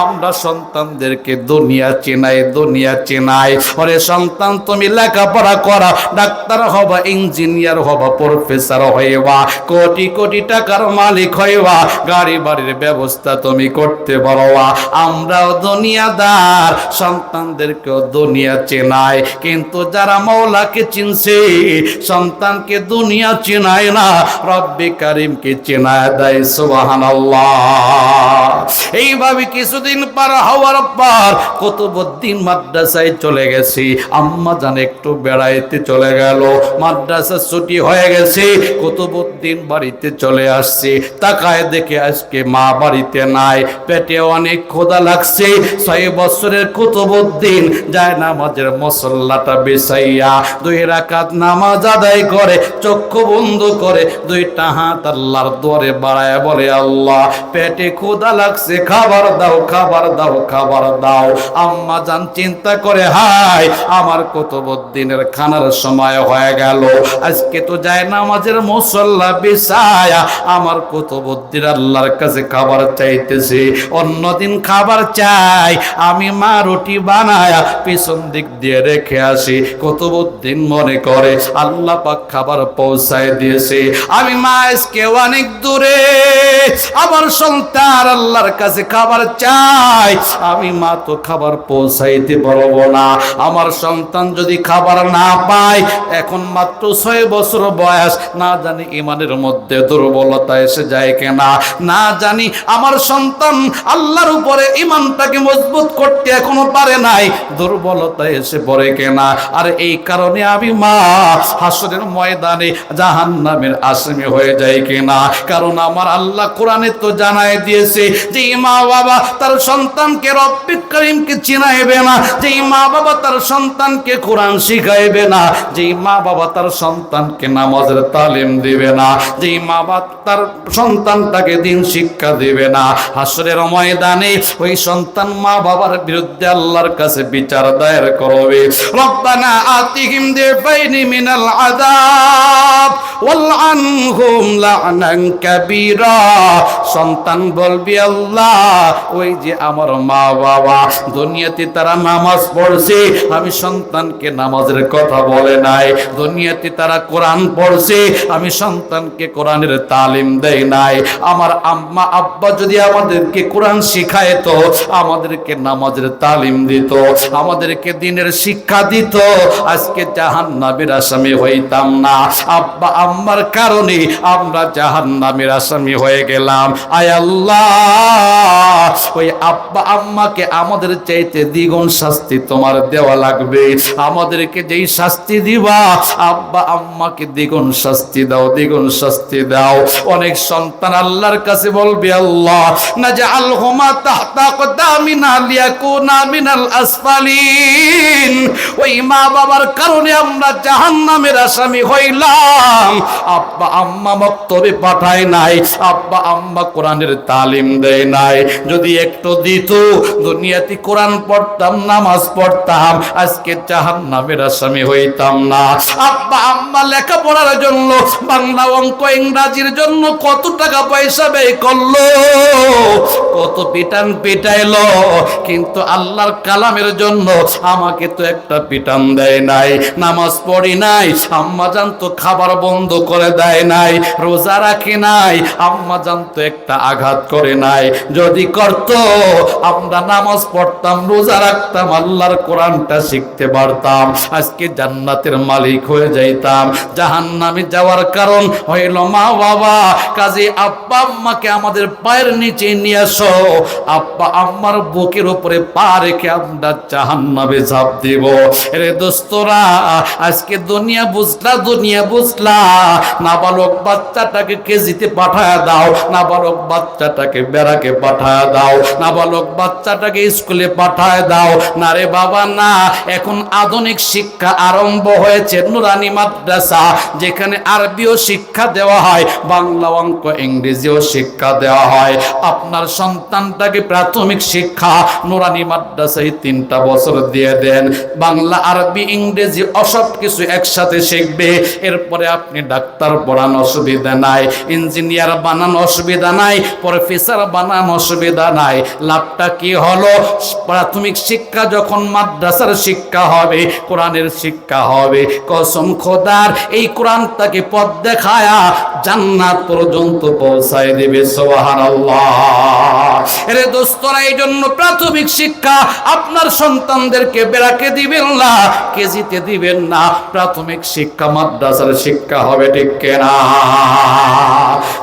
আমরা সন্তানদেরকে দুনিয়া চিনাই, দুনিয়া চিনাই। ওরে সন্তান তুমি লেখাপড়া করা, ডাক্তার হবা, ইঞ্জিনিয়ার হবা, প্রফেসর হইবা, কোটি কোটি টাকার মালিক হইবা, গাড়ি বাড়ির ব্যবস্থা তুমি করতে পারবা। আমরাও দুনিয়াদার, সন্তানদেরকেও দুনিয়া চেনাই, কিন্তু যারা মওলাকে চিনছে সন্তানকে দুনিয়া চেনায় না, রব্বে কারিমকে চেনায় দেয়। সুবহানাল্লাহ। এইভাবে কিছুদিন পার হওয়ার পর কুতুবউদ্দিন মাদ্রাসায় চলে গেছে। আম্মা জান একটু বেড়াইতে চলে গেল, মাদ্রাসা ছুটি হয়ে গেছে, কুতুবউদ্দিন বাড়িতে চলে আসছে। তাকায় দেখে আজকে মা বাড়িতে নাই, পেটে অনেক ক্ষুধা লাগছে। 6 বছরের কুতুবউদ্দিন যায় নামাজের মুসল্লাটা বিছাইয়া 2 রাকাত নামাজ আদায় করে চক্ষু বন্ধ বন্ধ করে দুইটা হাত আল্লাহর দুয়ারে বাড়ায় বলে, আল্লাহ পেটে ক্ষুধা লাগছে, খাবার দাও, খাবার দাও, খাবার দাও। আম্মা জান চিন্তা করে, হায় আমার কত দিনের খানার সময় হয়ে গেল, আজকে তো যায় নামাজের মুসল্লা বিছায়া আমার কত দিন আল্লাহর কাছে খাবার চাইতেছে, অন্যদিন খাবার চাই আমি মা রুটি বানায়া পিছন দিক দিয়ে রেখে আসি, কত দিন মনে করে আল্লাহ পাক খাবার পৌঁছায় দিয়েছে। আমি মা আজকে অনেক দূরে, আমার সন্তান আল্লাহর কাছে খাবার চাই, আমি মা তো খাবার পৌঁছাইতে পারবো না। আমার সন্তান যদি খাবার না পায়, এখন মাত্র 6 বছর বয়স, না জানি ইমানের মধ্যে দুর্বলতা এসে যায় কেনা, না জানি আমার সন্তান আল্লাহর উপরে ইমানটাকে মজবুত করতে এখনো পারে নাই, দুর্বলতা এসে পড়ে কেনা। আর এই কারণে আমি মা হাসরের ময়দানে জাহান্নামের আসামি হয়ে যায় কেনা। কারণ আমার আল্লাহ কোরআনে তো জানায় দিয়েছে যে মা বাবা তার সন্তানকে রব্বিক করিমকে চিনাইবে না, যে মা বাবা তার সন্তানকে কোরআন শিখাইবে না, যে মা বাবা তার সন্তানকে নামাজের তালিম দিবে না, যে মা বাবা তার সন্তানটাকে দিন শিক্ষা দিবে না, হাসরের ময়দানে ওই সন্তান মা বাবার বিরুদ্ধে আল্লাহর কাছে বিচার দায়ের করবে। রব্বানা আতিহিম দিফাইনি মিনাল আযাব ওয়ালআনহুম লা'নান কাবীরা। সন্তান বলবি, আল্লাহ ওই যে আমার মা বাবা দুনিয়াতে তারা নামাজ পড়ছে, আমি সন্তানকে নামাজের কথা বলে নাই, দুনিয়াতে তারা কোরআন পড়ছে, আমি সন্তানকে কোরআনের তালিম দেয় নাই। আমার আম্মা আব্বা যদি আমাদেরকে কোরআন শিখায় তো, আমাদেরকে নামাজের তালিম দিত, আমাদেরকে দ্বীনের শিক্ষা দিত, আজকে জাহান্নামের আসামি হইতাম না। আব্বা আম্মার কারণে আমরা জাহান্নামের আসামি হয়ে গেলাম। আয় আল্লাহ, ওই আব্বা আম্মাকে আমাদের চাইতে দ্বিগুণ শাস্তি তোমার দেওয়া লাগবে। আমাদেরকে যেই শাস্তি দিবা, আব্বা আম্মাকে দ্বিগুণ শাস্তি দাও, দ্বিগুণ শাস্তি দাও। অনেক সন্তান আল্লাহর কাছে বলবে, আল্লাহ নাজআলহুমা তাহতা আকদামিনা লিয়াকুনা মিনাল আসফালিন। ওই মা বাবার কারণে আমরা জাহান্নামের আসামি হইলাম। আব্বা আম্মা মক্তবে পাঠায় নাই, আব্বা আম্মা কোরআনের তালিম দেয় নাই। যদি একটু দিত, দুনিয়াতে কোরআন পড়তাম, নামাজ পড়তাম, আজকে জাহান্নামের আসামি হইতাম না। আব্বা আম্মা লেখাপড়ার জন্য, বাংলা অঙ্ক ইংরাজির জন্য কত টাকা পয়সা ব্যয় করলো, কত পিটান পিটাইলো, কিন্তু আল্লাহর কালামের জন্য আমাকে তো একটা পিটান দেয় নাই। নামাজ পড়ি নাই, আম্মা জান তো খাবার বন্ধ করে দেয় নাই। রোজা রাখি নাই, আম্মা জান তো একটা আঘাত করে নাই। যদি করত, আমরা নামাজ পড়তাম, রোজা রাখতাম, আল্লাহর কোরআনটা শিখতে পারতাম, আজকে জান্নাতের মালিক হয়ে যাইতাম। জাহান্নামে যাওয়ার কারণ হইল মা বাবা। কাজে আব্বা আম্মাকে আমাদের পায়ের নিচে নিয়ে আসো, আব্বা আম্মার বুকের উপরে পা রেখে আমরা জাহান্নামে ঝাঁপ দিব। রে দোস্তরা, আজকে দুনিয়া বুঝলা, দুনিয়া বুঝলা, নাবালক বাচ্চাটাকে কেজিতে পাঠায় দাও, নাবালক বাচ্চাটাকে বেড়াকে পাঠায় দাও, নাবালক বাচ্চাটাকে স্কুলে পাঠায় দাও। না রে বাবা না, এখন আধুনিক শিক্ষা আরম্ভ হয়েছে, নুরানি মাদ্রাসা, যেখানে আরবিও শিক্ষা দেওয়া হয়, বাংলা অঙ্ক ইংরেজিও শিক্ষা দেওয়া হয়। আপনার সন্তানটাকে প্রাথমিক শিক্ষা নুরানি মাদ্রাসায় 3টা বছর দিয়ে দেন, বাংলা আরবি ইংরেজি সব কিছু একসাথে শিখবে। এরপরে আপনি ডাক্তার পড়ান, অসুবিধা নাই, ইঞ্জিনিয়ার বানান, অসুবিধা নাই, প্রফেসর বানান, অসুবিধা নাই। লাভটা কি হলো? প্রাথমিক শিক্ষা যখন মাদ্রাসার শিক্ষা হবে, কোরআনের শিক্ষা হবে, কসম খোদার এই কোরআন তাকে পথ দেখায়া জান্নাত পর্যন্ত পৌঁছায় দেবে। সুবহানাল্লাহ। এরে দোস্তরা, এই জন্য প্রাথমিক শিক্ষা আপনার সন্তানদেরকে বেড়াকে দিবেন না, কেজিতে দিবেন না, প্রাথমিক শিক্ষা মাদ্রাসার শিক্ষা হবে, ঠিক কিনা?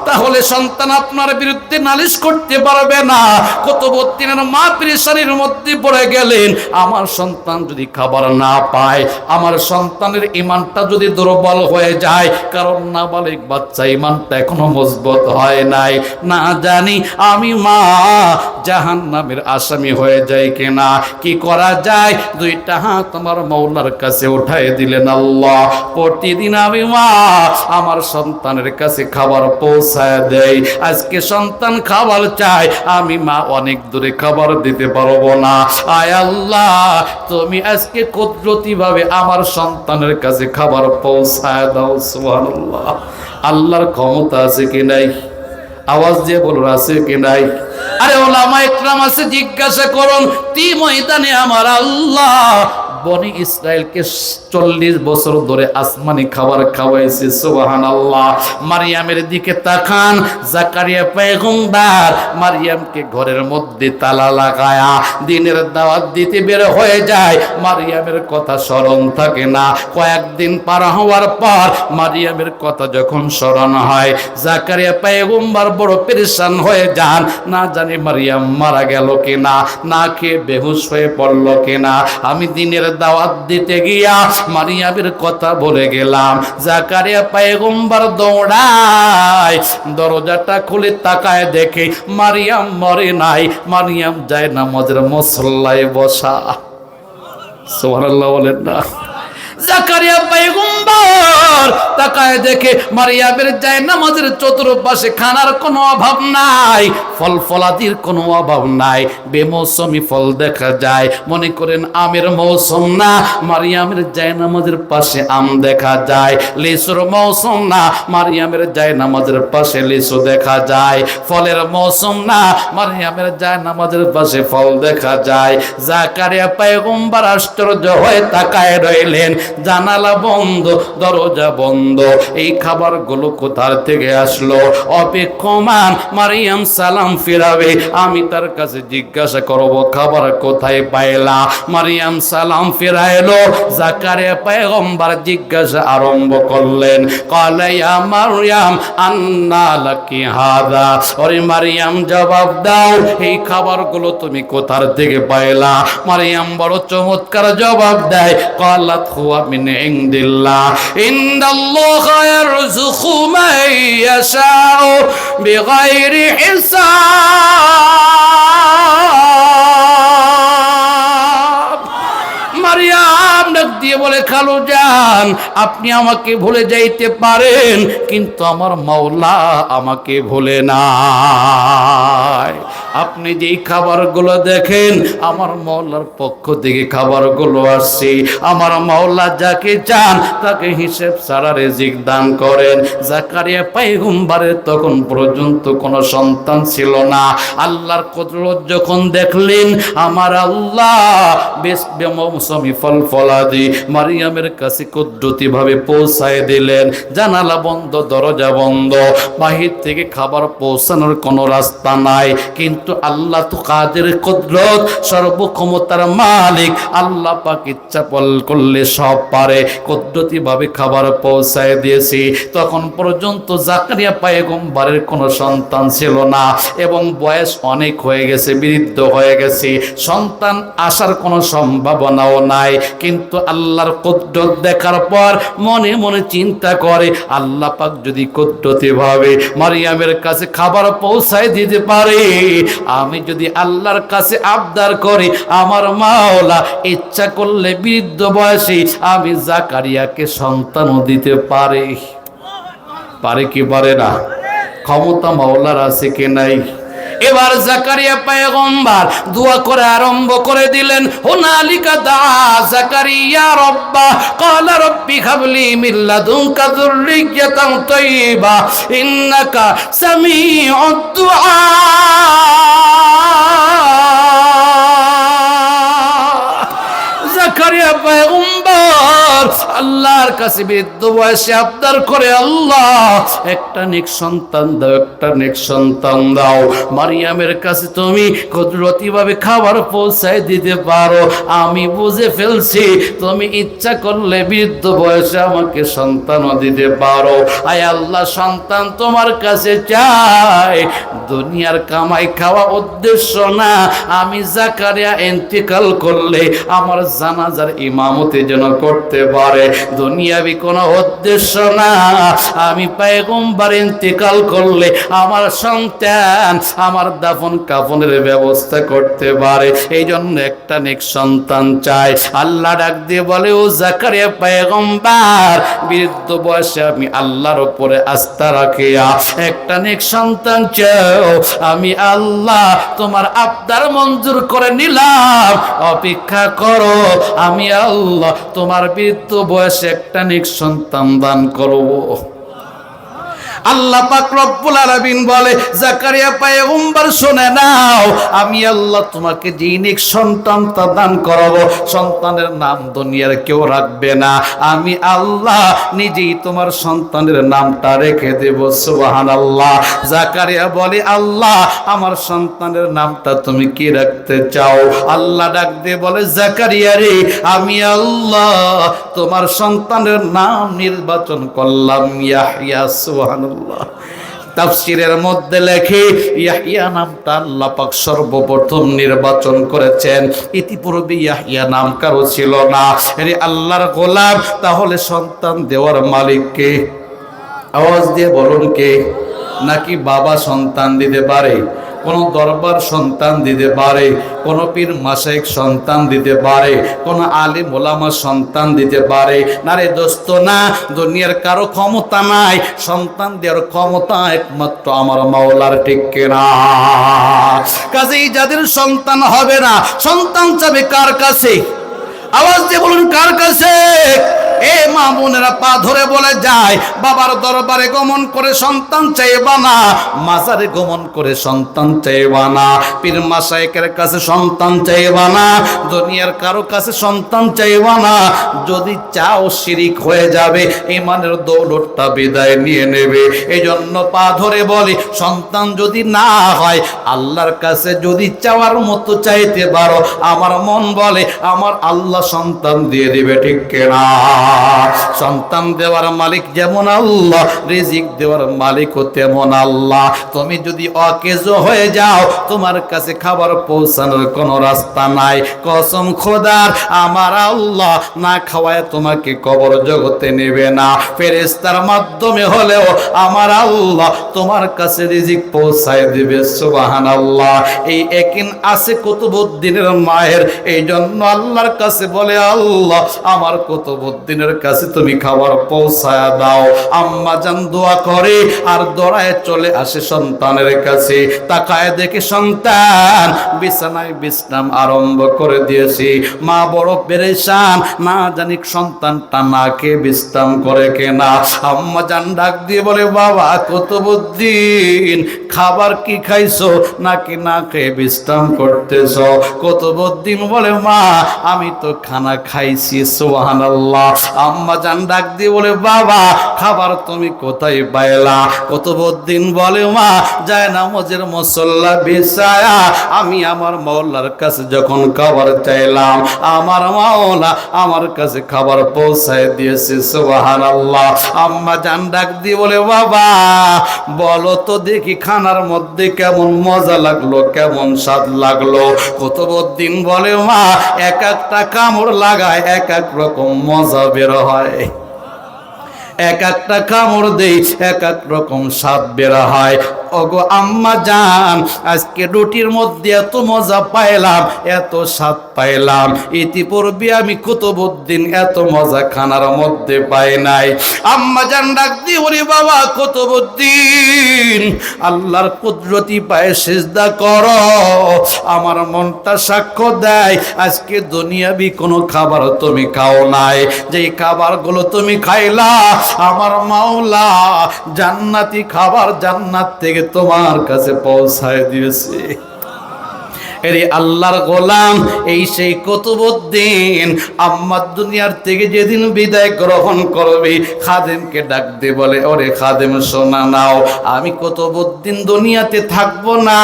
তাহলে সন্তান আপনার বিরুদ্ধে নালিশ করতে পারবে না। কত দিনের মা পেরেশানির মধ্যে পড়ে গেলেন, আমার সন্তান যদি খাবার না পায়, আমার সন্তানের ইমানটা যদি দুর্বল হয়ে যায়, কারণ নাবালিগ বাচ্চা ইমানটা এখনো মজবুত হয় নাই, না জানি আমি মা জাহান্নামের আসামি হয়ে যায় কিনা। কি করা যায়? 2টা হাত আমার আমার মাওলার কাছে উঠাই দিলেন, আল্লাহ প্রতিদিন আমি মা আমার সন্তানের কাছে খাবার পৌঁছায় দেই, আজকে সন্তান খাবার চায়, আমি মা অনেক দূরে খাবার দিতে পারবো না, আয় আল্লাহ তুমি আজকে কুদরতি ভাবে আমার সন্তানের কাছে খাবার পৌঁছায় দাও। সুবহানাল্লাহ। আল্লাহর ক্ষমতা আছে কি নাই? আওয়াজ দিয়ে বলুন, আছে কি নাই? আরে ওলামা ইকরাম আছে, জিজ্ঞাসা করুন তি ময়দানে আমার আল্লাহ বনি ইসরায়েলকে 40 বছর ধরে আসমানি খাবার খাওয়াইছে। সুবহানাল্লাহ। মারিয়ামের দিকে তাকান, জাকারিয়া পয়গম্বর মারিয়ামকে ঘরের মধ্যে তালা লাগায়া দিনের দাওয়াত দিতে বের হয়ে যায়, মারিয়ামের কথা স্মরণ থাকে না। কয়েকদিন পার হওয়ার পর মারিয়ামের কথা যখন স্মরণ হয়, জাকারিয়া পয়গম্বর বড় পেরেশান হয়ে যান, না জানি মারিয়াম মারা গেল কিনা, না খেয়ে বেহুশ হয়ে পড়ল কিনা। আমি দিনের দাওয়াত দিতে গিয়া মারিয়ামের কথা বলে গেলাম। জাকারিয়া পয়গম্বর দৌড়ায়, দরজাটা খুলে তাকায় দেখে মারিয়াম মরে নাই, মারিয়াম যায় নামাজের মুসল্লায় বসা। সুবহানাল্লাহ বলেন না? জাকারিয়া পয়গম্বর তাকায় দেখে মারিয়ামের যায় নামাজের চতুর্পাশে খানার কোনো অভাব নাই, ফল ফলাদির কোনো অভাব নাই, বেমৌসুমি ফল দেখা যায়, মনে করেন আমের মৌসুম না, মারিয়ামের যায় নামাজের পাশে আম দেখা যায়। লিচুর মৌসুম না, মারিয়ামের যায় নামাজের পাশে লিচু দেখা যায়। ফলের মৌসুম না, মারিয়ামের যায় নামাজের পাশে ফল দেখা যায়। জাকারিয়া পয়গম্বর আশ্চর্য হয়ে তাকায় রইলেন, জানালা বন্ধ, দরজা বন্ধ, এই খাবারগুলো কোথার থেকে আসলো? অপেক্ষমান মারিয়াম সালাম ফিরাবে, আমি তার কাছে জিজ্ঞাসা করব খাবার কোথায় পাইলা। মারিয়াম সালাম ফিরাইলো, জাকারিয়া পয়গম্বর জিজ্ঞাসা আরম্ভ করলেন, ক্বালা ইয়া মারইয়াম আন্না লাকি হাযা, ওরে মারিয়াম জবাব দাও এই খাবারগুলো তুমি কোথার থেকে পাইলা? মারিয়াম বড় চমৎকার জবাব দেয়, ক্বালাত হুয়া মিন ইনদিল্লাহ, ইন্নাল্লাহা ইয়ারযুকু মান ইয়াশাউ বিগাইরি হিসাব। মারিয়াম ডাক দিয়ে বলে, খালু জান আপনি আমাকে ভুলে যাইতে পারেন, কিন্তু আমার মাওলা আমাকে ভুলে নাই। আপনি যেই খাবারগুলো দেখেন আমার মাওলার পক্ষ থেকে খাবারগুলো আসছে, আমার মাওলা যাকে চান তাকে হিসেব ছাড়া রিজিক দান করেন। জাকারিয়া পয়গম্বরের তখন পর্যন্ত কোনো সন্তান ছিল না, আল্লাহর কুদরত যখন দেখলেন আমার আল্লাহ বেশ বেমৌসুমি ফল ফলাদি মারিয়ামের কাছে কুদরতি ভাবে পৌঁছায় দিলেন। জানালা বন্ধ, দরজা বন্ধ, বাহির থেকে খাবার পৌঁছানোর কোনো রাস্তা নাই, কিন্তু আল্লাহ তো কাদের কুদরত, সর্বক্ষমতার মালিক আল্লাহ পাক ইচ্ছা করলে সব পারে, কুদরতি ভাবে খাবার পৌঁছায় দিয়েছি। তখন পর্যন্ত জাকারিয়া পয়গম্বরের কোনো সন্তান ছিল না এবং বয়স অনেক হয়ে গেছে, বৃদ্ধ হয়ে গেছে, সন্তান আসার কোনো সম্ভাবনাও নাই। কিন্তু আল্লাহর কুদরত দেখার পর মনে মনে চিন্তা করে, আল্লাহ পাক যদি কুদরতি ভাবে মারিয়ামের কাছে খাবার পৌঁছায় দিতে পারে, আমি যদি আল্লাহর কাছে আবদার করি, আমার মাওলা ইচ্ছা করলে বৃদ্ধ বয়সে আমি জাকারিয়াকে সন্তানও দিতে পারে। পারে কি পারে না? ক্ষমতা মাওলার আছে কি নাই? এবার জাকারিয়া পয়গম্বর দোয়া করে আরম্ভ করে দিলেন, হুনালিকা দা জাকারিয়া রাব্বা ক্বালা রাব্বি হাবলি মিন লাদুনকা যুররিয়াতান তাইয়্যিবা ইন্নাকা সামিউদ দুআ। জাকারিয়া পয়গম্বর আল্লাহর কাছে বৃদ্ধ বয়সে আবদার করে, আল্লাহ একটা নেক সন্তান দাও, একটা নেক সন্তান দাও। মারিয়ামের কাছে তুমি কুদরতি ভাবে খাবার পৌঁছায় দিতে পারো, আমি বুঝে ফেলছি তুমি ইচ্ছা করলে বৃদ্ধ বয়সে আমাকে সন্তানও দিতে পারো। আয় আল্লাহ সন্তান তোমার কাছে চাই, দুনিয়ার কামাই খাওয়া উদ্দেশ্য না, আমি জাকারিয়া ইন্তেকাল করলে আমার জানাজার ইমামতি যেন করতে পারে, দুনিয়াবি কোনো উদ্দেশ্য না। আমি পয়গম্বর ইন্তেকাল করলে আমার সন্তান আমার দাফন কাফনের ব্যবস্থা করতে পারে, এই জন্য একটা নেক সন্তান চাই। আল্লাহ ডাক দিয়ে বলে, ও জাকারিয়া পয়গম্বর, বৃদ্ধ বয়সে আমি আল্লাহর উপরে আস্থা রাখিয়া একটা নেক সন্তান চাও, আমি আল্লাহ তোমার আবদার মঞ্জুর করে নিলাম, অপেক্ষা করো, আমি আল্লাহ তোমার বৃদ্ধ বয়সে একটা নেক সন্তান দান করব। আল্লাহ পাক রব্বুল আলামিন বলে, জাকারিয়া পয়গম্বর শুনে নাও, আমি আল্লাহ তোমাকে যে নেক সন্তানটা দান করব, সন্তানের নাম দুনিয়ার কেউ রাখবে না, আমি আল্লাহ নিজেই তোমার সন্তানের নামটা রেখে দেব। সুবহানাল্লাহ। জাকারিয়া বলে, আল্লাহ আমার সন্তানের নামটা তুমি কি রাখতে চাও? আল্লাহ ডাক দিয়ে বলে, জাকারিয়া রে, আমি আল্লাহ তোমার সন্তানের নাম নির্বাচন করলাম ইয়াহইয়া। সুবহানাল্লাহ। তাফসীরের মধ্যে লেখে, ইয়াহইয়া নামটা আল্লাহ পাক সর্বপ্রথম নির্বাচন করেছেন, ইতিপূর্বে ইয়াহইয়া নাম কারো ছিল না। আরে আল্লাহর গোলাম, তাহলে সন্তান দেওয়ার মালিক কে? আওয়াজ দিয়ে বলুন কে? নাকি বাবা সন্তান দিতে পারে? কোন দরবার সন্তান দিতে পারে, কোন পীর মাশায়েখ সন্তান দিতে পারে, কোন আলিম ওলামা সন্তান দিতে পারে না রে দোস্ত, না। দুনিয়ার কারো ক্ষমতা নাই, সন্তান দেওয়ার ক্ষমতা একমাত্র আমার মাওলার, ঠিক কিনা? কাজেই যাদের সন্তান হবে না, সন্তান চাবে কার কাছে? আওয়াজ দিয়ে বলুন, কার কাছে? এ মা বোনেরা, পা ধরে বলে যায়, বাবার দরবারে গমন করে সন্তান চাইবা না, মাজারে গমন করে সন্তান চাইবা না, পীর মাশায়েখের কাছে সন্তান চাইবা না, দুনিয়ার কারো কাছে সন্তান চাইবা না। যদি চাও শিরিক হয়ে যাবে, ঈমানের দৌলতটা বিদায় নিয়ে নেবে। এই জন্য পা ধরে বলি, সন্তান যদি না হয়, আল্লাহর কাছে যদি চাওয়ার মতো চাইতে পারো, আমার মন বলে আমার আল্লাহ সন্তান দিয়ে দিবে, ঠিক কিনা? সন্তান দেওয়ার মালিক যেমন আল্লাহ, রিজিক দেওয়ার মালিকও তেমন আল্লাহ। তুমি যদি অকেজ হয়ে যাও, তোমার কাছে খাবার পৌঁছানোর কোনো রাস্তা নাই। কসম খোদার, আমার আল্লাহ না খাওয়ায় তোমাকে কবর জগতে নেবে না, ফেরেশতার মাধ্যমে হলেও আমার আল্লাহ তোমার কাছে রিজিক পৌঁছায় দিবে। সুবহানাল্লাহ। এই একিন আছে কুতুবউদ্দিনের মায়ের, এই জন্য আল্লাহর কাছে বলে, আল্লাহ আমার কুতুবউদ্দিনের কাছে তুমি খাবার পৌঁছায়া দাও। আম্মা জান দোয়া করে আর দৌড়ায় চলে আসে সন্তানের কাছে, তাকায় দেখে সন্তান বিছানায় বিশ্রাম আরম্ভ করে দিয়েছে। মা বড় পেরেশান, না জানি সন্তানটা না খেয়ে বিশ্রাম করে কেনা। আম্মা জান ডাক দিয়ে বলে, বাবা কুতুবউদ্দিন, খাবার কি খাইছো নাকি না খেয়ে বিশ্রাম করতেছো? কুতুবউদ্দিন বলে, মা আমি তো খানা খাইছি। সুবহানাল্লাহ। আম্মা জান ডাক দিয়ে বলে, বাবা খাবার তুমি কোথায় পাইলা? কুতুবউদ্দিন বলে, মা যায় নামাজের মুসল্লা বিছায়া আমি আমার মাওলার কাছে যখন খাবার চাইলাম, আমার মাওলা আমার কাছে খাবার পৌঁছায় দিয়েছে। সুবহানাল্লাহ। আম্মা জান ডাক দিয়ে বলে, বাবা বলো তো দেখি খানার মধ্যে কেমন মজা লাগলো, কেমন স্বাদ লাগলো? কুতুবউদ্দিন বলে, মা এক একটা কামড় লাগায় এক এক রকম মজা বের হয়, এক একটা কামড় দেই এক এক রকম স্বাদ বের হয়। ওগো আম্মা জান, আজকে রুটির মধ্যে এত মজা পাইলাম, এত স্বাদ পাইলাম, ইতিপূর্বে আমি কুতুবউদ্দিন এত মজা খানার মধ্যে পাই নাই। আম্মা জান ডাক দিয়ে বলি, বাবা কুতুবউদ্দিন, আল্লাহর কুদরতি পায়ে সিজদা করো, আমার মনটা সাক্ষ্য দেয় আজকে দুনিয়াবি কোনো খাবার তুমি খাও নাই, যেই খাবারগুলো তুমি খাইলা আমার মাওলা জান্নাতি খাবার জান্নাত থেকে তোমার কাছে পৌঁছায় দিয়েছে। এরে আল্লাহর গোলাম, এই সেই কুতুবউদ্দিন আম্মা দুনিয়ার থেকে যেদিন বিদায় গ্রহণ করবে, খাদেমকে ডাক দিয়ে বলে, ওরে খাদেম শোনা নাও, আমি কুতুবউদ্দিন দুনিয়াতে থাকবো না,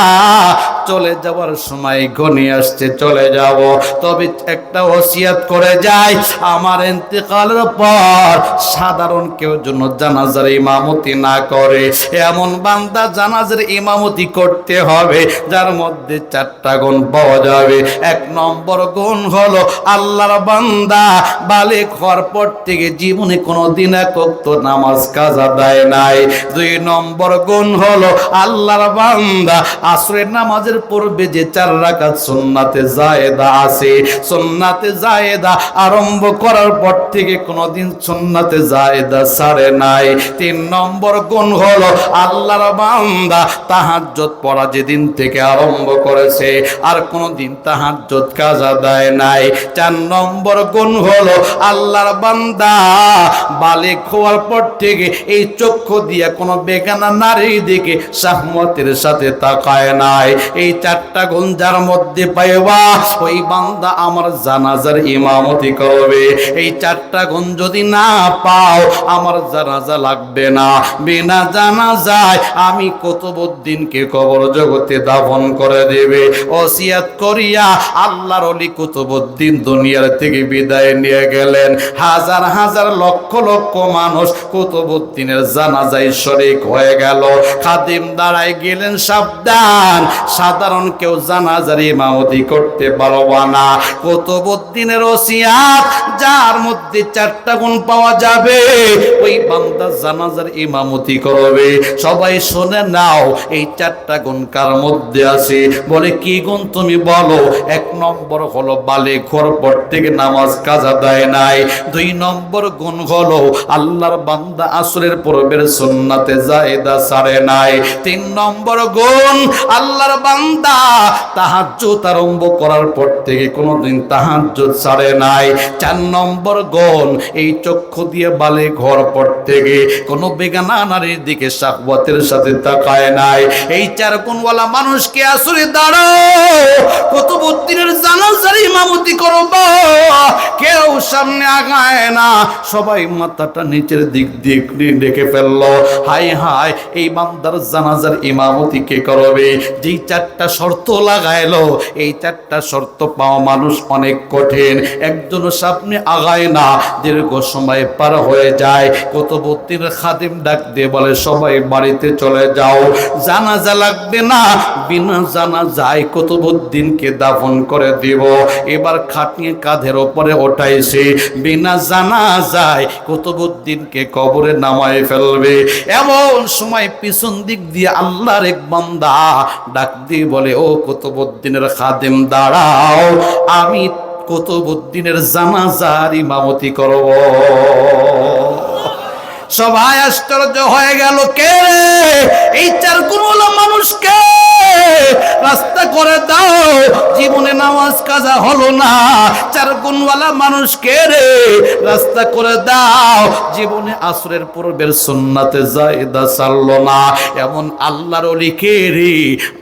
চলে যাওয়ার সময় ঘনিয়ে আসছে, চলে যাব, তবে একটা ওসিয়াত করে যায়, আমার ইন্তেকালের পর সাধারণ কেউ যেন জানাজার ইমামতি না করে। এমন বান্দা জানাজার ইমামতি করতে হবে যার মধ্যে 4টা গুণ পাওয়া যাবে। 1 নম্বর গুণ হলো আল্লাহর বান্দা বালিগ হওয়ার পর থেকে জীবনে কোনোদিন এক ওয়াক্ত নামাজ কাজা দেয় নাই। 2 নম্বর গুণ হলো আল্লাহর বান্দা আসরের নামাজের পূর্বে যে 4 রাকাত সুন্নাতে জায়েদা আছে, সুন্নাতে জায়েদা আরম্ভ করার পর থেকে কোনোদিন সুন্নাতে জায়েদা ছাড়ে নাই। 3 নম্বর গুণ হলো আল্লাহর বান্দা তাহাজ্জুদ পড়া যেদিন থেকে আরম্ভ করেছে আর কোনোদিন তাহাজ্জুদ কাজা দেয় নাই। 4 নম্বর গুণ হলো আল্লাহর বান্দা বালিগ হওয়ার পর থেকে এই চক্ষু দিয়ে কোনো বেগানা নারীর দিকে শাহওয়াতের সাথে তাকায় নাই। এই 4টা গুণ যার মধ্যে পাইবা ওই বান্দা আমার জানাজার ইমামতি করবে। এই 4টা গুণ যদি না পাও আমার জানাজা লাগবে না। বিনা জানাজায় আমি কুতুবউদ্দিনকে কবর জগতে দাফন করে দেবে। ওসিয়াত করিয়া আল্লাহর ওলি কুতুবউদ্দিন দুনিয়ার থেকে বিদায় নিয়ে গেলেন। হাজার হাজার লক্ষ লক্ষ মানুষ কুতুবউদ্দিনের জানাজায় শরীক হয়ে গেল। খাদিম দাঁড়ায় গেলেন, সাবধান, সাধারণ কেউ জানাজার ইমামতি করতে পারবা না। কুতুবউদ্দিনের ওসিয়াত যার মধ্যে 4টা গুণ পাওয়া যাবে ওই বান্দা জানাজার ইমামতি করবে। সবাই শুনে নাও এই 4টা গুণ কার মধ্যে আছে? বলে কি গুণ তুমি বলো? 1 নম্বর হলো বালিগ হওয়ার পর থেকে নামাজ কাজা দেয় নাই। 2 নম্বর গুণ হলো আল্লাহর বান্দা আসরের পূর্বের সুন্নাতে জায়েদা ছাড়ে নাই। 3 নম্বর গুণ আল্লাহর বান্দা তাহাজ্জুদ আরম্ভ করার পর থেকে কোনোদিন তাহাজ্জুদ ছাড়ে নাই। 4 নম্বর গুণ এই চক্ষু দিয়ে বালিগ হওয়ার পর থেকে কোনো বেগানা নারীর দিকে শাহওয়াতের সাথে তাকায় নাই। এই 4 গুণওয়ালা মানুষকে আসরে দাঁড়াও, কুতুবউদ্দিনের জানাজার ইমামতি করবা। কেউ সামনে আগায় না, সবাই মাথাটা নিচের দিক দিয়ে রেখে ফেললো। হাই হাই, এই বান্দার জানাজার ইমামতি কে করবে? যেই 4টা শর্ত লাগাইলো, এই 4টা শর্ত পাওয়া মানুষ অনেক কঠিন। একজনও সামনে আগায় না, দীর্ঘ সময় পার হয়ে যায়। কুতুবউদ্দিনের খাদিম ডাক দিয়ে বলে, সবাই বাড়িতে চলে যাও, জানাজা লাগবে না। বিনা জানাজায় কুতুবউদ্দিনকে দাফন করে দিব। এবার খাটিয়ে কাঁধের ওপরে ওঠাইছে, বিনা জানাজায় কুতুবউদ্দিনকে কবরে নামায় ফেলবে। এমন সময় পিছন দিক দিয়ে আল্লাহর এক বান্দা ডাক দিয়ে বলে, ও কুতুবউদ্দিনের খাদিম দাঁড়াও, আমি কুতুবউদ্দিনের জানাজার ইমামতি করব। সবাই আশ্চর্য হয়ে গেল, কে রে? এই 4 গুণওয়ালা মানুষকে রাস্তা করে দাও, জীবনে নামাজ কাজা হলো না। 4 গুণওয়ালা মানুষ কে রে? রাস্তা করে দাও, জীবনে আসরের পূর্বের সুন্নাতে জায়েদা ছাড়লো না। এমন আল্লাহর ওলি কে রে?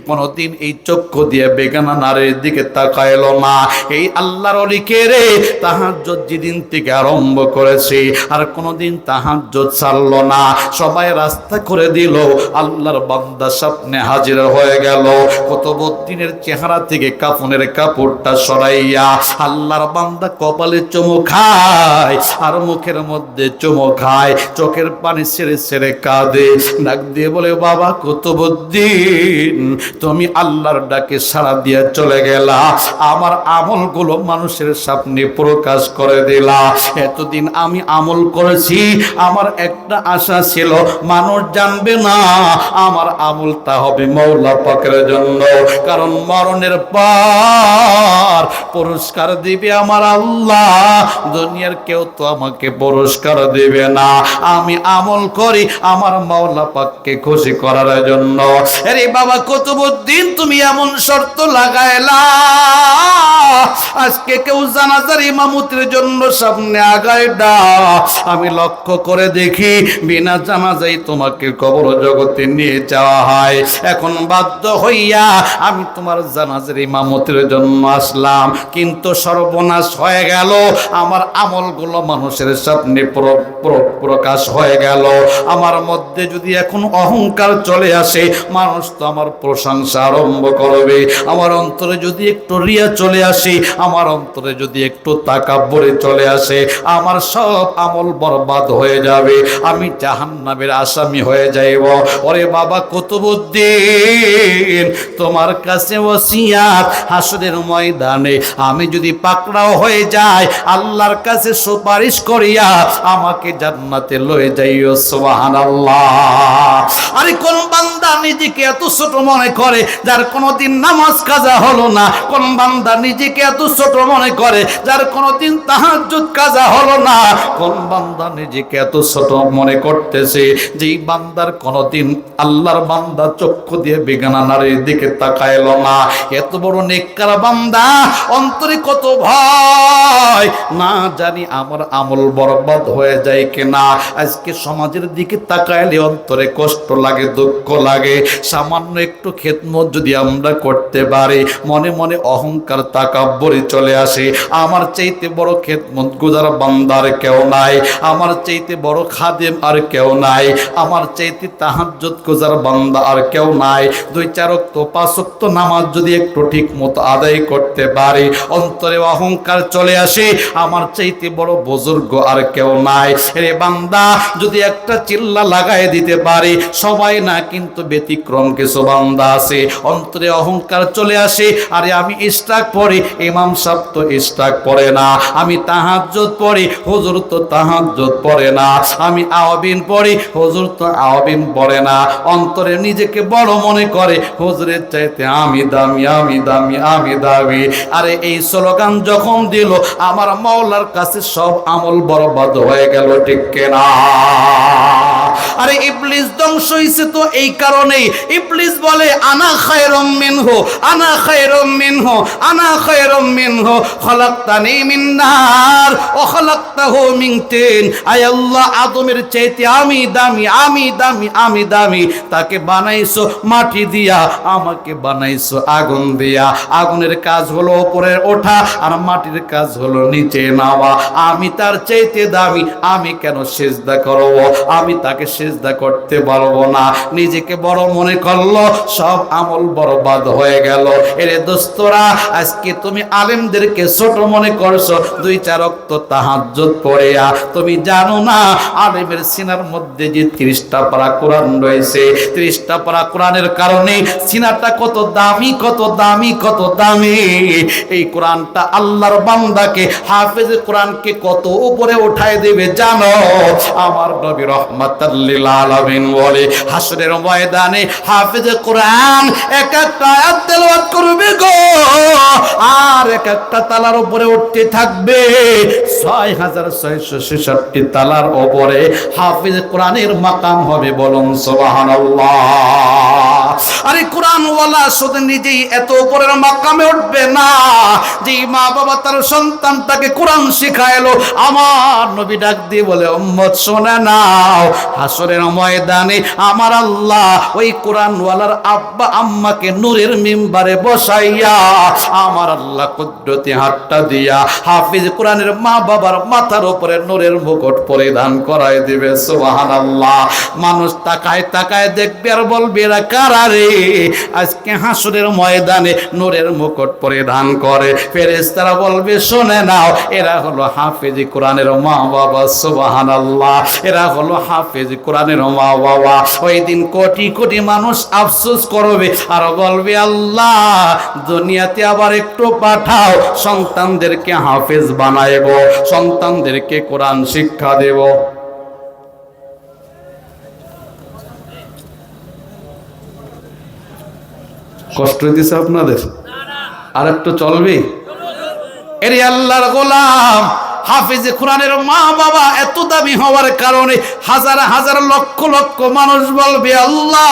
কোনদিন এই চক্ষু দিয়ে বেগানা নারীর দিকে তাকাইলো না। এই আল্লাহর ওলি কে রে? তাহাজ্জুদ যেদিন থেকে আরম্ভ করেছে আর কোনদিন তাহাজ্জুদ ছাড়লো না। সবাই রাস্তা করে দিল, আল্লাহর বান্দা সামনে হাজির হয়ে গেল। কুতুবউদ্দিনের চেহারা থেকে কাফনের কাপড়টা সরাইয়া আল্লাহর বান্দা কপালে চুমু খায় আর মুখের মধ্যে চুমু খায়, চোখের পানি ছেড়ে ছেড়ে কাঁদে। ডাক দিয়ে বলে, বাবা কুতুবউদ্দিন, তুমি আল্লাহর ডাকে সাড়া দিয়ে চলে গেলা, আমার আমলগুলো মানুষের সামনে প্রকাশ করে দিলা। এতদিন আমি আমল করেছি, আমার একটা আশা ছিল মানুষ জানবে না, আমার আমলটা হবে মওলা পাকের জন্য। কারণ মরণের পর পুরস্কার দিবে আমার আল্লাহ, দুনিয়ার কেউ তো আমাকে পুরস্কার দিবে না। আমি আমল করি আমার মওলা পাককে খুশি করার জন্য। আরে বাবা কুতুবউদ্দিন, তুমি এমন শর্ত লাগাইলা, আজকে কেউ জানাজার ইমামতির জন্য সামনে আগায় না। আমি লক্ষ্য করে দেখি বিনা জানাজাই তোমাকে কবর জগতে নিয়ে যাওয়া হয়। এখন বাধ্য হইয়া আমি তোমার জানাজার ইমামতের জন্য আসলাম, কিন্তু সর্বনাশ হয়ে গেল। আমার আমলগুলো মানুষের সামনে প্রকাশ হয়ে গেল। আমার মধ্যে যদি এখন অহংকার চলে আসে, মানুষ তো আমার প্রশংসা আরম্ভ করবে। আমার অন্তরে যদি একটু রিয়া চলে আসে, আমার অন্তরে যদি একটু তাকাব্বুরি চলে আসে, আমার সব আমল বরবাদ হয়ে যাবে, আমি জাহান্নামের আসামি হয়ে যাইব। ওরে বাবা কুতুবউদ্দিন, তোমার কাছে ওসিয়াত, হাসরের ময়দানে আমি যদি পাকড়াও হয়ে যাই, আল্লাহর কাছে সুপারিশ করিয়া আমাকে জান্নাতে লয়ে যাইও। সুবহানাল্লাহ। আরে কোন বান্দা নিজেকে এত ছোট মনে করে যার কোনোদিন নামাজ কাজা হলো না? কোন বান্দা নিজেকে এত ছোট মনে করে যার কোনোদিন তাহাজ্জুদ কাজা হলো না? কোন বান্দা নিজেকে এত ছোট মনে করতেছে যেই বান্দার কোনোদিন আল্লাহর বান্দা চক্ষু দিয়ে বেগানা নারীর দিকে তাকাইল না? এত বড় নেককার বান্দা, অন্তরে কত ভয়, না জানি আমার আমল বরবাদ হয়ে যায় কিনা। আজকে সমাজের দিকে তাকাইলে অন্তরে কষ্ট লাগে, দুঃখ লাগে। সামান্য একটু খেদমত যদি আমরা করতে পারি, মনে মনে অহংকার তাকাব্বুরি চলে আসে। আমার চাইতে বড় খেদমত গুজার বান্দার কেউ নাই, আমার চাইতে বড় খাদেম আর কেউ নাই, আমার চাইতে তাহাজ্জুদ গুজার বান্দা আর কেউ নাই। 2-4 ওয়াক্ত 5 ওয়াক্ত নামাজ যদি একটু ঠিক মতো আদায় করতে পারি, অন্তরে অহংকার চলে আসে, আমার চাইতে বড় বুজুর্গ আর কেউ নাই। রে বান্দা, যদি একটা চিল্লা লাগায় দিতে পারি, সবাই না কিন্তু ব্যতিক্রম কিছু বান্দা আছে, অন্তরে অহংকার চলে আসে, আরে আমি ইশরাক পড়ি, ইমাম সাহেব তো ইশরাক পড়ে না, আমি তাহাজ্জুদ পড়ি, হুজুর তো তাহাজ্জুদ পড়ে না, আমি আওয়াবিন পড়ি, হুজুর তো আওয়াবিন পড়ে না। অন্তরে নিজেকে বড় মনে করে, হুজুরের চাইতে আমি দামি, আমি দামি, আমি দামি। আরে এই স্লোগান যখন দিল, আমার মাওলার কাছে সব আমল বরবাদ হয়ে গেল, ঠিক কিনা? আরে ইবলিস ধ্বংস হইছে তো এই কারণেই। ইবলিস বলে আনা খায়রুম মিনহু, আনা খায়রুম মিনহু, আনা খায়রুম মিনহু, খলাকতানি মিন নার ওয়া খলাকতাহু মিন তিন। আয় আল্লাহ, আদমের চাইতে আমি দামি, আমি দামি, আমি দামি। তাকে বানাইছো মাটি দিয়া, আমাকে বানাইছো আগুন দিয়া। আগুনের কাজ হলো উপরে ওঠা, আর মাটির কাজ হলো নিচে নামা। আমি তার চাইতে দামি, আমি কেন সিজদা করব? আমি তাকে সিজদা করতে পারবো না। নিজেকে বড় মনে করলো, সব আমল বরবাদ হয়ে গেল। এরে দোস্তরা, আজকে তুমি আলেমদেরকে ছোট মনে করছো 2-4 ওয়াক্ত তাহাজ্জুদ পড়িয়া। তুমি জানো না আলেমের সিনার মধ্যে যে 30টা পারা কোরআন রয়েছে, 30টা পারা কোরআনের কারণে সিনাটা কত দামি, কত দামি, কত দামি। এই কোরআনটা আল্লাহর বান্দাকে, হাফেজ কোরআনকে কত উপরে উঠায় দেবে জানো? আমার নবী রাহমাতাল লিল আলামিন বলে, হাসরের ময়দানে হাফেজ কোরআন এক একটা আয়াত তেলাওয়াত করবে গো, আর এক একটা তালার উপরে উঠতে থাকবে। 6666 তালার উপরে হাফেজ কোরআনের মাকাম হবে, বলুন সুবহানাল্লাহ। আরে কোরআনওয়ালা শুধু নিজেই এত উপরের মাকামে উঠবে না, যে মা বাবা তার সন্তানটাকে কোরআন শিখাইলো, আমার নবী ডাক দিয়ে বলে, উম্মত শুনে নাও, হাসরের ময়দানে আমার আল্লাহ ওই কোরআনওয়ালার আব্বা আম্মাকে নূরের মিম্বারে বসাইয়া, আমার আল্লাহ কুদরতি হাতটা দিয়া হাফিজ কোরআনের মা বাবার মাথার উপরে নূরের মুকুট পরিধান করাই দিবে। সুবহানাল্লাহ। মানুষ তাকায় তাকায় দেখবে আর বলবে, এরা কারা রে? আজকে হাসরের ময়দানে নূরের মুকুট পরিধান করে। ফেরেশতারা বলবে, শুনে নাও, এরা হলো হাফিজ কোরআনের মা বাবা। সুবহানাল্লাহ। এরা হলো হাফিজ কোরআনের মা বাবা। ওই দিন কোটি কোটি মানুষ আফসোস করবে আর বলবে, আল্লাহ দুনিয়াতে আবার একটু পাঠাও, সন্তানদেরকে হাফেজ বানাইব, সন্তানদেরকে কোরআন শিক্ষা দেব। কষ্ট হইতেছে আপনাদের? আর একটু চলবে? এরে আল্লাহর গোলাম, হাফেজে কোরআনের মা বাবা এত দামি হওয়ার কারণে হাজার হাজার লক্ষ লক্ষ মানুষ বলবে আল্লাহ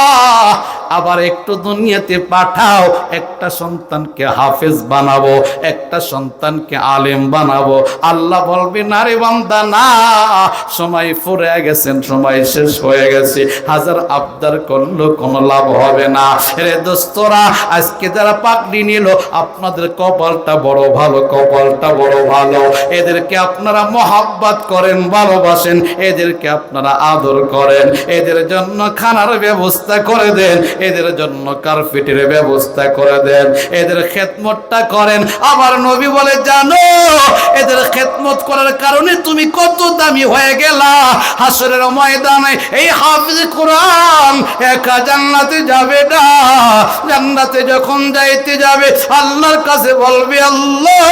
আবার একটু দুনিয়াতে পাঠাও, একটা সন্তানকে হাফেজ বানাবো, একটা সন্তানকে আলেম বানাবো। আল্লাহ বলবে না রে বান্দা না, সময় ফুরিয়ে গেছেন, সময় শেষ হয়ে গেছে, হাজার আবদার করলো কোনো লাভ হবে না। রে দোস্তরা, আজকে যারা পাগড়ি নিল আপনাদের কপালটা বড় ভালো, কপালটা বড় ভালো। এদেরকে আপনারা মহাব্বত করেন, ভালোবাসেন, এদেরকে আপনারা আদর করেন, এদের জন্য খানার ব্যবস্থা করে দেন, এদের জন্য কার্পেটের ব্যবস্থা করে দেন, এদের খেদমতটা করেন। আবার নবী বলে জানো এদের খেদমত করার কারণে তুমি কত দামি হয়ে গেলা। হাসরের ময়দানে এই হাফেজ কোরআন একা জান্নাতে যাবে না, জান্নাতে যখন যাইতে যাবে আল্লাহর কাছে বলবে আল্লাহ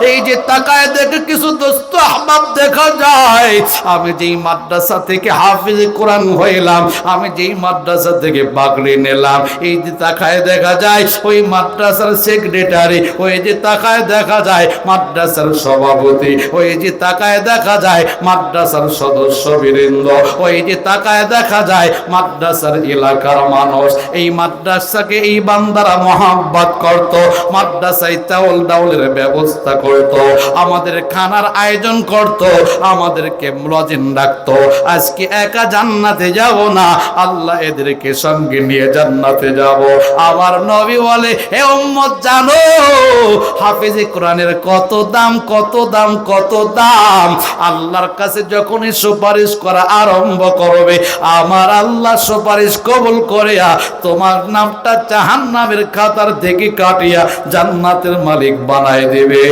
এই যে তাকায় দেখে কিছু দোস্ত আহবাব দেখা যায়, আমি যেই মাদ্রাসা থেকে হাফেজ কোরআন হইলাম, আমি যেই মাদ্রাসা থেকে পাগড়ি নিলাম, এই যে তাকায় দেখা যায় ওই মাদ্রাসার সেক্রেটারি, ওই যে তাকায় দেখা যায় মাদ্রাসার সভাপতি, ওই যে তাকায় দেখা যায় মাদ্রাসার সদস্যবৃন্দ, ওই যে তাকায় দেখা যায় মাদ্রাসার এলাকার মানুষ। এই মাদ্রাসাকে এই বান্দারা মহাব্বত করত, মাদ্রাসায় চাউল ডাউলের ব্যবস্থা করত, আমাদের খানার আয়োজন করত, আমাদেরকে লজেন রাখতো। আজকে একা জান্নাতে যাব না, আল্লাহ এদেরকে সঙ্গে নিয়ে জান্নাতে যাব। আমার নবী বলে হে উম্মত জানো হাফেজে কোরআনের কত দাম, কত দাম, কত দাম। আল্লাহর কাছে যখনই সুপারিশ করা আরম্ভ করবে আমার আল্লাহ সুপারিশ কবুল করিয়া তোমার নামটা জাহান্নামের খাতার থেকে কাটিয়া জান্নাতের মালিক বানায় দেবে।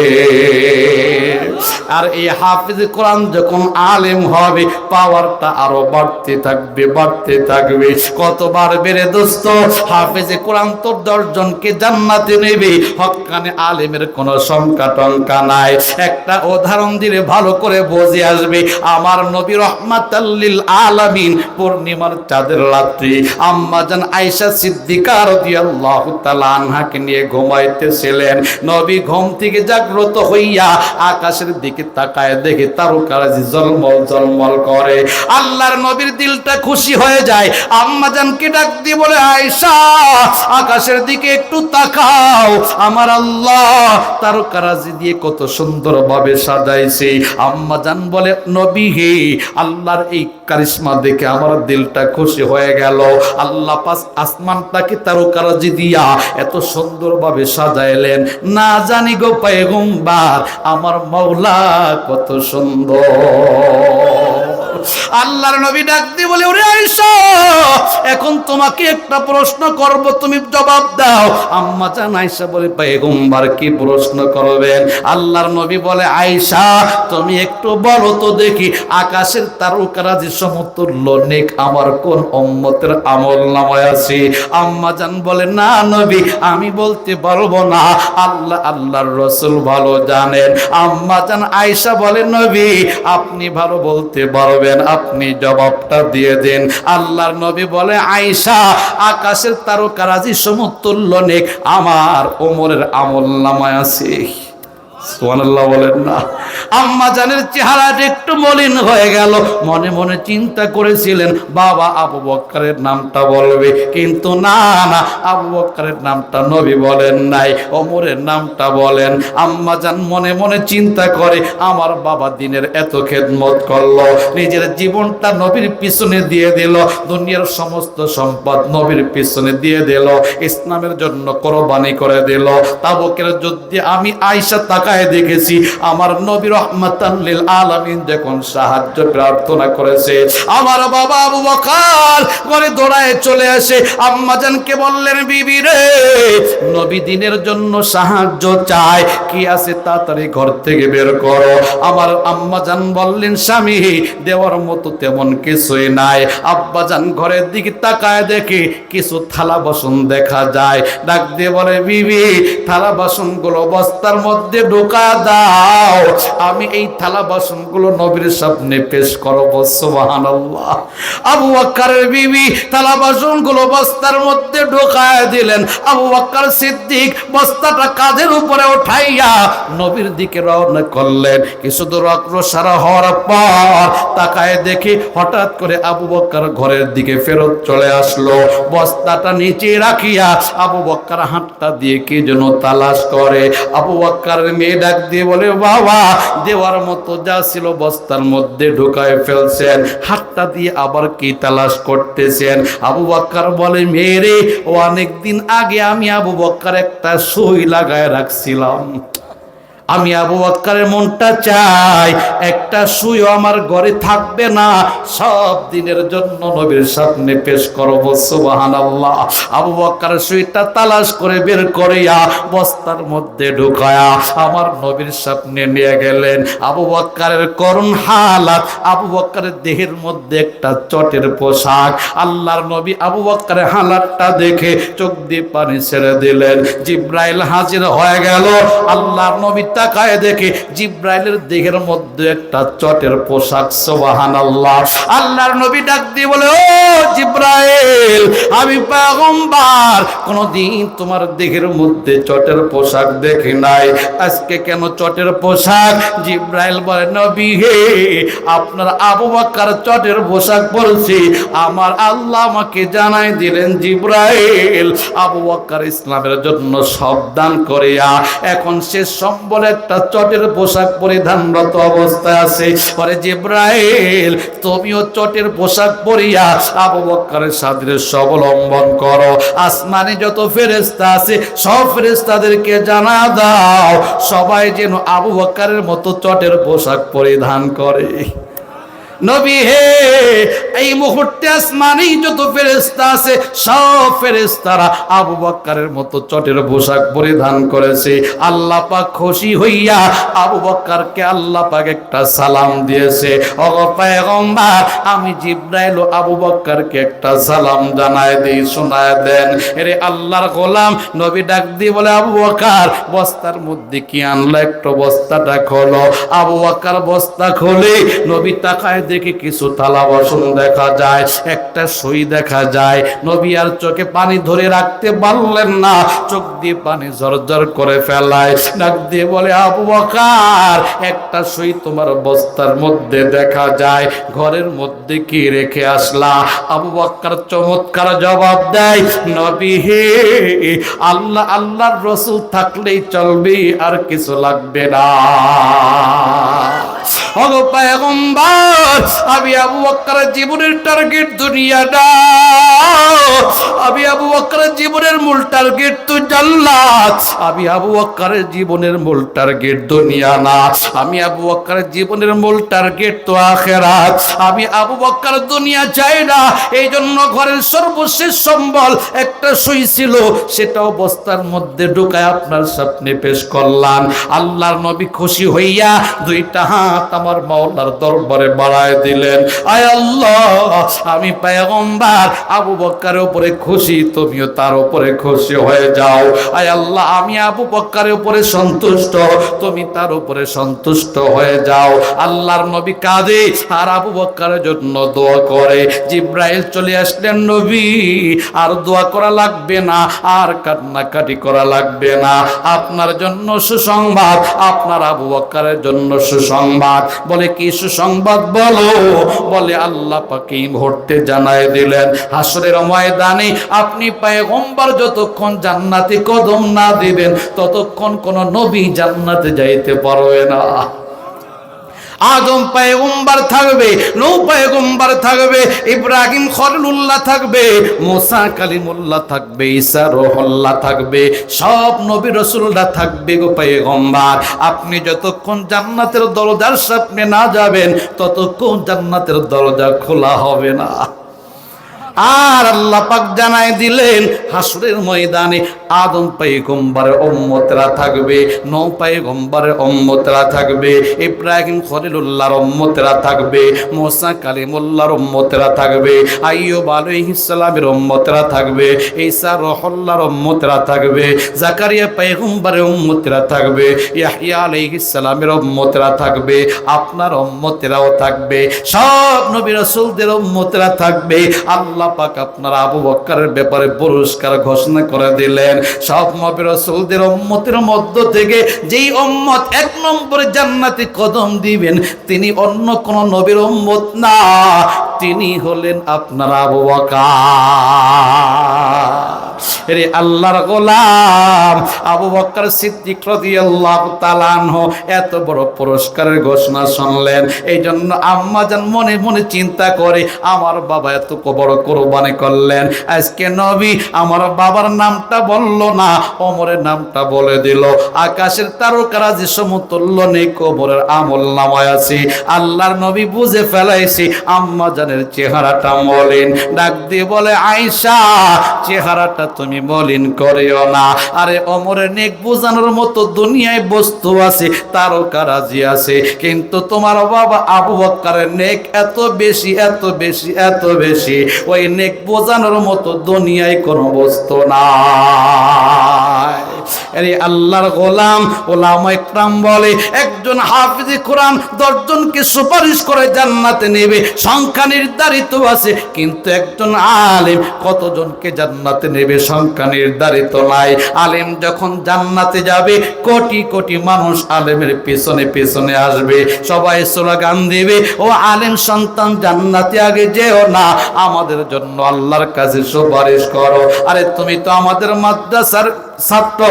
আর এই হাফেজ কোরআন যখন আলেম হবে পাওয়ারটা আরো বাড়তে থাকবে, বাড়তে থাকবে। কতবার বেড়ে দোস্ত হাফেজে কোরআন তো 10 জনকে জান্নাতে নেবে, হক্কানে আলেমের কোনো সংখ্যা টঙ্কা নাই। একটা উদাহরণ দিলে ভালো করে বুঝে আসবে। আমার নবী রহমাতাল লিল আলামিন পূর্ণিমার চাঁদের রাত্রি আম্মা জান আয়েশা সিদ্দিকা রাদিয়াল্লাহু তাআলা আনহাকে নিয়ে ঘুমাইতেছিলেন। নবী ঘুম থেকে জাগ্রত হইয়া আকাশের দিকে তাকায় দেখে তারকারাজি ঝলমল ঝলমল করে। আল্লাহর নবীর দিলটা খুশি হয়ে যায়। আম্মা জানকে ডাক দিয়ে বলে আয়েশা আকাশের দিকে একটু তাকাও, আমার আল্লাহ তারকারাজি দিয়ে কত সুন্দর ভাবে সাজাইছে। আম্মা জান বলে নবী হে আল্লাহর এই কারিশমা দেখে আমার দিলটা খুশি হয়ে গেল। আল্লাহ পাক আসমানটাকে তারকারাজি দিয়া এত সুন্দর ভাবে সাজাইলেন, না জানি গো পয়গম্বর আমার মাওলা কত সুন্দর। আল্লাহর নবী ডাক দিয়ে বলে ওরে আয়েশা এখন তোমাকে একটা প্রশ্ন করব, তুমি জবাব দাও। আম্মা জান আয়েশা বলে পয়গম্বর কি প্রশ্ন করবেন? আল্লাহর নবী বলে আয়েশা তুমি একটু বলো তো দেখি আকাশের তারকারাজি সমতুল্য নেক আমার কোন উম্মতের আমলনামায় আছে? আম্মা জান বলে না নবী আমি বলতে পারবো না, আল্লাহ আল্লাহর রাসূল ভালো জানেন। আম্মা জান আয়েশা বলে নবী আপনি ভালো বলতে পারবেন, আপনি জবাবটা দিয়ে দেন। আল্লাহর নবী বলে আয়েশা আকাশের তারকারাজি সমতুল্য নেক আমার ওমরের আমলনামায় আছে। সুবহানাল্লাহ বলেন না। আম্মা জানের চেহারাটা একটু মলিন হয়ে গেল, মনে মনে চিন্তা করেছিলেন বাবা আবু বকরের নামটা বলবে, কিন্তু না না আবু বকরের নামটা নবী বলেন নাই, ওমরের নামটা বলেন। আম্মা জান মনে মনে চিন্তা করে আমার বাবা দিনের এত খেদমত করলো, নিজের জীবনটা নবীর পিছনে দিয়ে দিল, দুনিয়ার সমস্ত সম্পদ নবীর পিছনে দিয়ে দিল, ইসলামের জন্য কোরবানি করে দিল। তাবুকের যুদ্ধে আমি আয়েশা তাকায় দেখেছি আমার নবী রহমাতাল লিল আলামিন যখন সাহায্য প্রার্থনা করেছে আমার বাবা আবু বকর ঘরে দৌড়ায় চলে আসে। আম্মা জানকে বললেন বিবি রে নবী দিনের জন্য সাহায্য চায়, কি আছে তাড়াতাড়ি ঘর থেকে বের করো। আমার আম্মা জান বললেন স্বামী দেওয়ার মতো তেমন কিছুই নাই। আব্বা জান ঘরের দিকে তাকায় দেখে কিছু থালা বাসন দেখা যায়, ডাক দিয়ে বলে বিবি থালা বাসন গুলো বস্তার মধ্যে ঢুক ঢোকা দাও, আমি এই থালা বাসনগুলো নবীর সামনে পেশ করব। সুবহানাল্লাহ। আবু বকরের বিবি থালা বাসনগুলো বস্তার মধ্যে ঢোকায় দিলেন। আবু বকর সিদ্দিক বস্তাটা কাঁধের উপরে উঠাইয়া নবীর দিকে রওনা করলেন। কিছু দূর অগ্রসর হওয়ার পর তাকায় দেখি হঠাৎ করে আবু বকর ঘরের দিকে ফেরত চলে আসলো। বস্তাটা নিচে রাখিয়া আবু বকর হাতটা দিয়ে কি যেন তালাশ করে। আবু বকরের মেয়ে ডাক দিয়ে বলে, বাবা, দেওয়ার মতো যা ছিল বস্তার মধ্যে ঢুকায় ফেলছেন, হাতটা দিয়ে আবার কি তালাশ করতেছেন? আবু বকর বলে, মেয়ে, ও অনেকদিন আগে আমি আবু বকর একটা সুই লাগায় রাখছিলাম। আমি আবু বকরের মনটা চাই, একটা সুইও আমার ঘরে থাকবে না, সব দিনের জন্য নবীর সামনে পেশ করব। সুবহানাল্লাহ। আবু বকর সুইটা তালাশ করে বের করিয়া বস্তার মধ্যে ঢুকায়া আমার নবীর সামনে নিয়ে গেলেন। আবু বকরের করুণ হালাত, আবু বকরের দেহের মধ্যে একটা চটের পোশাক। আল্লাহর নবী আবু বকরের হালাতটা দেখে চোখ দিয়ে পানি ছেড়ে দিলেন। জিব্রাইল হাজির হয়ে গেল। আল্লাহর নবী তাকায় দেখে জিব্রাইলের দেহের মধ্যে একটা চটের পোশাক। সুবহানাল্লাহ। আল্লাহর নবী ডাক দিয়ে বলে, ও জিব্রাইল, আমি পয়গম্বর কোনদিন তোমার দেহের মধ্যে চটের পোশাক দেখি নাই, আজকে কেন চটের পোশাক? জিব্রাইল বলে, নবী হে, আপনার আবু বকর চটের পোশাক পরছে, আমার আল্লাহ আমাকে জানাই দিলেন, জিব্রাইল, আবু বকর ইসলামের জন্য সব দান করিয়া এখন সে সম্বল একটা চটের পোশাক পরিধানরত অবস্থায় আছে। পরে জিব্রাইল, তুমিও চটের পোশাক পরিয়া আবু বকরের সাদৃশ্য অবলম্বন করো। আসমানে যত ফেরেশতা আছে সব ফেরেশতাদেরকে জানা দাও, সবাই যেন আবু বকরের মতো চটের পোশাক পরিধান করে। নবী হে, এই মুহূর্তে আসমানে যত ফেরেশতা আছে সব ফেরেশতারা আবু বকরের মতো চটের পোশাক পরিধান করেছে। আল্লাহ পাক খুশি হইয়া আবু বকরকে আল্লাহ পাক একটা সালাম দিয়েছে। ও পয়গম্বর, আমি জিব্রাইল আবু বকরকে একটা সালাম জানায় দেই, শোনায় দেন। এরে আল্লাহর গোলাম নবী ডাক দিয়ে বলে, আবু বকর, বস্তার মধ্যে কি আনলো? একটু বস্তাটা খোলো। আবু বকর বস্তা খোলে, নবী তাকায় দেখে কিছু থালা বাসন দেখা যায়, একটা সুই দেখা যায়। নবী আর চোখে পানি ধরে রাখতে পারলেন না, চোখ দিয়ে পানি ঝরঝর করে ফেলায়। ডাক দিয়ে বলে, আবু বকর, একটা সুই তোমার বস্তার মধ্যে দেখা যায়, ঘরের মধ্যে কি রেখে আসলা? আবু বকর চমৎকার জবাব দেয়, নবী হে, আল্লাহর রাসূল থাকলেই চলবে, আর কিছু লাগবে না। ওগো পয়গম্বর, আমি আবু বকরের জীবনের টার্গেট দুনিয়া না, আমি আবু বকরের জীবনের মূল টার্গেট তো জান্নাত। আমি আবু বকরের জীবনের মূল টার্গেট দুনিয়া না, আমি আবু বকরের জীবনের মূল টার্গেট তো আখিরাত। আমি আবু বকর দুনিয়া চাই না, এই জন্য ঘরের সর্বশেষ সম্বল একটা সুই ছিল, সেটাও বস্তার মধ্যে ঢুকায় আপনার সামনে পেশ করলাম। আল্লাহর নবী খুশি হইয়া দুইটা হাত আমার মাওলার দরবারে বাড়ায় দিলেন। আয় আল্লাহ, আমি পয়গম্বর আবু বকরের উপরে খুশি, তুমিও তার উপরে খুশি হয়ে যাও। আয় আল্লাহ, আমি আবু বকরের উপরে সন্তুষ্ট, তুমি তার উপরে সন্তুষ্ট হয়ে যাও। আল্লাহর নবী কাঁদে আর আবু বকরের জন্য দোয়া করে। জিব্রাইল চলে আসলেন, নবী আর দোয়া করা লাগবে না, আর কান্নাকাটি করা লাগবে না, আপনার জন্য সুসংবাদ, আপনার আবু বকরের জন্য সুসংবাদ। বলে, কি সুসংবাদ বলো? বলে, আল্লাহ পাক এই মুহূর্তে জানায় দিলেন, হাসরের ময়দানে আপনি পয়গম্বর যতক্ষণ জান্নাতে কদম না দিবেন ততক্ষণ কোন নবী জান্নাতে যাইতে পারবে না। আদম পয়গম্বর থাকবে, নূহ পয়গম্বর থাকবে, ইব্রাহিম খলিলুল্লাহ থাকবে, মুসা কালিমুল্লাহ থাকবে, ঈসা রূহুল্লাহ থাকবে, সব নবী রাসূলরা থাকবে গো পয়গম্বর। আপনি যতক্ষণ জান্নাতের দরজার সামনে না যাবেন ততক্ষণ জান্নাতের দরজা খোলা হবে না। আর আল্লাহ পাক জানায় দিলেন হাসরের ময়দানে আদম পয়গম্বরের উম্মতরা থাকবে, নূহ পয়গম্বরের উম্মতরা থাকবে, ইব্রাহিম খলিলুল্লাহর উম্মতরা থাকবে, মুসা কালিমুল্লাহর উম্মতরা থাকবে, আইয়ুব আলাইহিস সালামের উম্মতরা থাকবে, ঈসা রুহুল্লাহর উম্মতরা থাকবে, জাকারিয়া পয়গম্বরের উম্মতরা থাকবে, ইয়াহইয়া আলাইহিস সালামের উম্মতরা থাকবে, আপনার উম্মতরাও থাকবে, সব নবী রাসূলদের উম্মতরা থাকবে। আল্লাহ পাক আপনার আবু বকরের ব্যাপারে পুরস্কার ঘোষণা করে দিলেন, সব নবী রাসূলদের উম্মতের মধ্য থেকে যেই উম্মত এক নম্বরে জান্নাতে কদম দিবেন তিনি অন্য কোন নবীর উম্মত না, তিনি হলেন আপনার আবু বকর। রে আল্লাহর গোলাম আবু বকর সিদ্দিক রাদিয়াল্লাহু তাআলা আনহু এত বড় পুরস্কারের ঘোষণা শুনলেন, এই জন্য আম্মা জান মনে মনে চিন্তা করে আমার বাবা এত বড় কোরবানি করলেন, আজকে নবী আমার বাবার নামটা বলল না, ওমরের নামটা বলে দিল। আকাশের তারকারা যে সমতুল্য নেই কবরের আমল নামায় আছে। আল্লাহর নবী বুঝে ফেলাইছে আম্মা জানের চেহারাটা মলিন, ডাক দিয়ে বলে আয়েশা চেহারাটা তুমি মলিন করিও না। আরে ওমরের নেক বোঝানোর মতো দুনিয়ায় বস্তু আছে, তারকারাজি আছে, কিন্তু তোমার বাবা আবু বকরের নেক এত বেশি এত বেশি এত বেশি, ওই নেক বোঝানোর মতো দুনিয়ায় কোনো বস্তু নাই। আরে আল্লাহর গোলাম ওলামা ইকরাম বলে একজন হাফিজে কোরআন 10 জনকে সুপারিশ করে জান্নাতে নেবে, সংখ্যা নির্ধারিত আছে, কিন্তু একজন আলেম কতজনকে জান্নাতে নেবে সংখ্যা নির্ধারিত নাই। আলেম যখন জান্নাতে যাবে কোটি কোটি মানুষ আলেমের পেছনে পেছনে আসবে, সবাই স্লোগান দেবে ও আলেম সন্তান জান্নাতে আগে যেও না, আমাদের জন্য আল্লাহর কাছে সুপারিশ করো। আরে তুমি তো আমাদের মাদ্রাসার ছাত্র,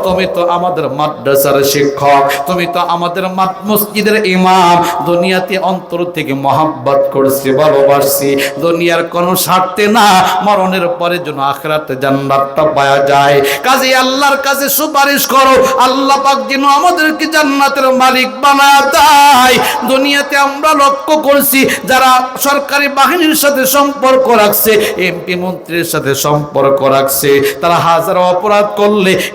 তুমি তো আমাদের মাদ্রাসার শিক্ষক, তুমি তো আমাদের মসজিদের ইমাম, দুনিয়াতে অন্তর থেকে মহব্বত করছি ভালোবাসছি, দুনিয়ার কোনো স্বার্থে না, মরণের পরে যেন আখিরাতে জান্নাতটা পাওয়া যায়। কাজে আল্লাহর কাছে সুপারিশ করো, আল্লাহ পাক যেন আমাদেরকে জান্নাতের মালিক বানায় দেয়। দুনিয়াতে আমরা লক্ষ্য করছি যারা সরকারি বাহিনীর সাথে সম্পর্ক রাখছে, এমপি মন্ত্রীর সাথে সম্পর্ক রাখছে, তারা হাজার অপরাধ করলে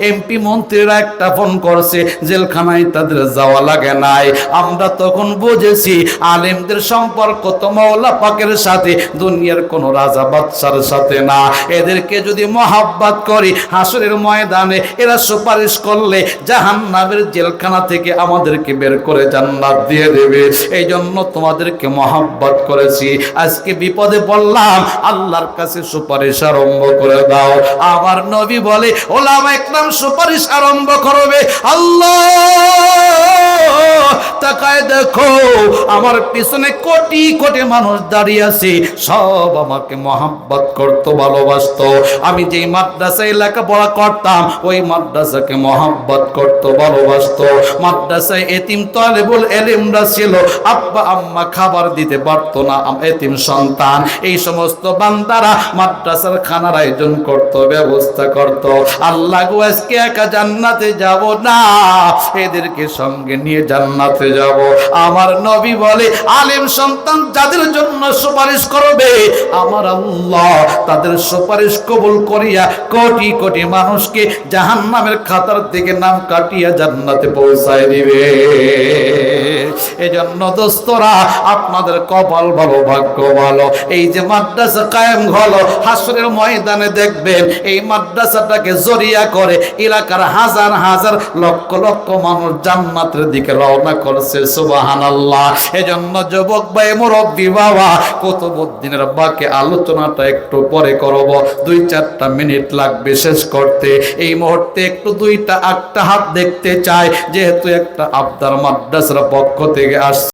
এমপি মন্ত্রীরা একটা ফোন করছে, জেলখানায় তাদের যাওয়া লাগে নাই। আমরা তখন বুঝেছি আলেমদের সম্পর্ক তো মাওলা পাকের সাথে, দুনিয়ার কোন রাজা বাদশার সাথে না। এদেরকে যদি মহব্বত করি হাসরের ময়দানে এরা সুপারিশ করলে জাহান্নামের জেলখানা থেকে আমাদেরকে বের করে জান্নাত দিয়ে দেবে। এই জন্য তোমাদেরকে মহব্বত করেছি, আজকে বিপদে বললাম আল্লাহর কাছে সুপারিশ আরম্ভ করে দাও। আমার নবী বলে ওলামা ইকরাম সুপারিশ আরম্ভ করবে। আল্লাহ তাকায় দেখো আমার পিছনে কোটি কোটি মানুষ দাঁড়িয়ে আছে, সব আমাকে মহব্বত করতো ভালোবাসতো। আমি যেই মাদ্রাসায় লেখাপড়া করতাম ওই মাদ্রাসাকে মহব্বত করতো ভালোবাসতো। মাদ্রাসায় এতিম তালেবুল ইলমরা ছিল, আব্বা আম্মা খাবার দিতে পারতো না, এতিম সন্তান, এই সমস্ত বান্দারা মাদ্রাসার খানার আয়োজন করতো, ব্যবস্থা করতো। আল্লাহ গো আজকে একা জান্নাতে যাব না, এদেরকে সঙ্গে নিয়ে জান্নাতে যাব। আমার নবী বলে আলেম সন্তান যাদের জন্য সুপারিশ করবে আমার আল্লাহ তাদের সুপারিশ কবুল করিয়া কোটি কোটি মানুষকে জাহান্নামের খাতার থেকে নাম কাটিয়া জান্নাতে পৌঁছায় দিবে। এজন্য দোস্তরা আপনাদের কপাল ভালো, ভাগ্য ভালো, এই যে মাদ্রাসা কায়েম হলো, হাসরের ময়দানে দেখবেন এই মাদ্রাসাটাকে জরিয়া করে এলাকার হাজার হাজার লক্ষ লক্ষ মানুষ জান্নাতের দিকে রওনা করছে। সুবহানাল্লাহ। এজন্য যুবক ভাই মুরব্বী বাবা কুতুবউদ্দিনের বাকি আলোচনাটা একটু পরে করব, 2-4টা মিনিট লাগবে শেষ করতে। এই মুহূর্তে একটু 2টা হাত দেখতে চাই, যেহেতু একটা আবদার মাদ্রাসার পক্ষ থেকে আসছে।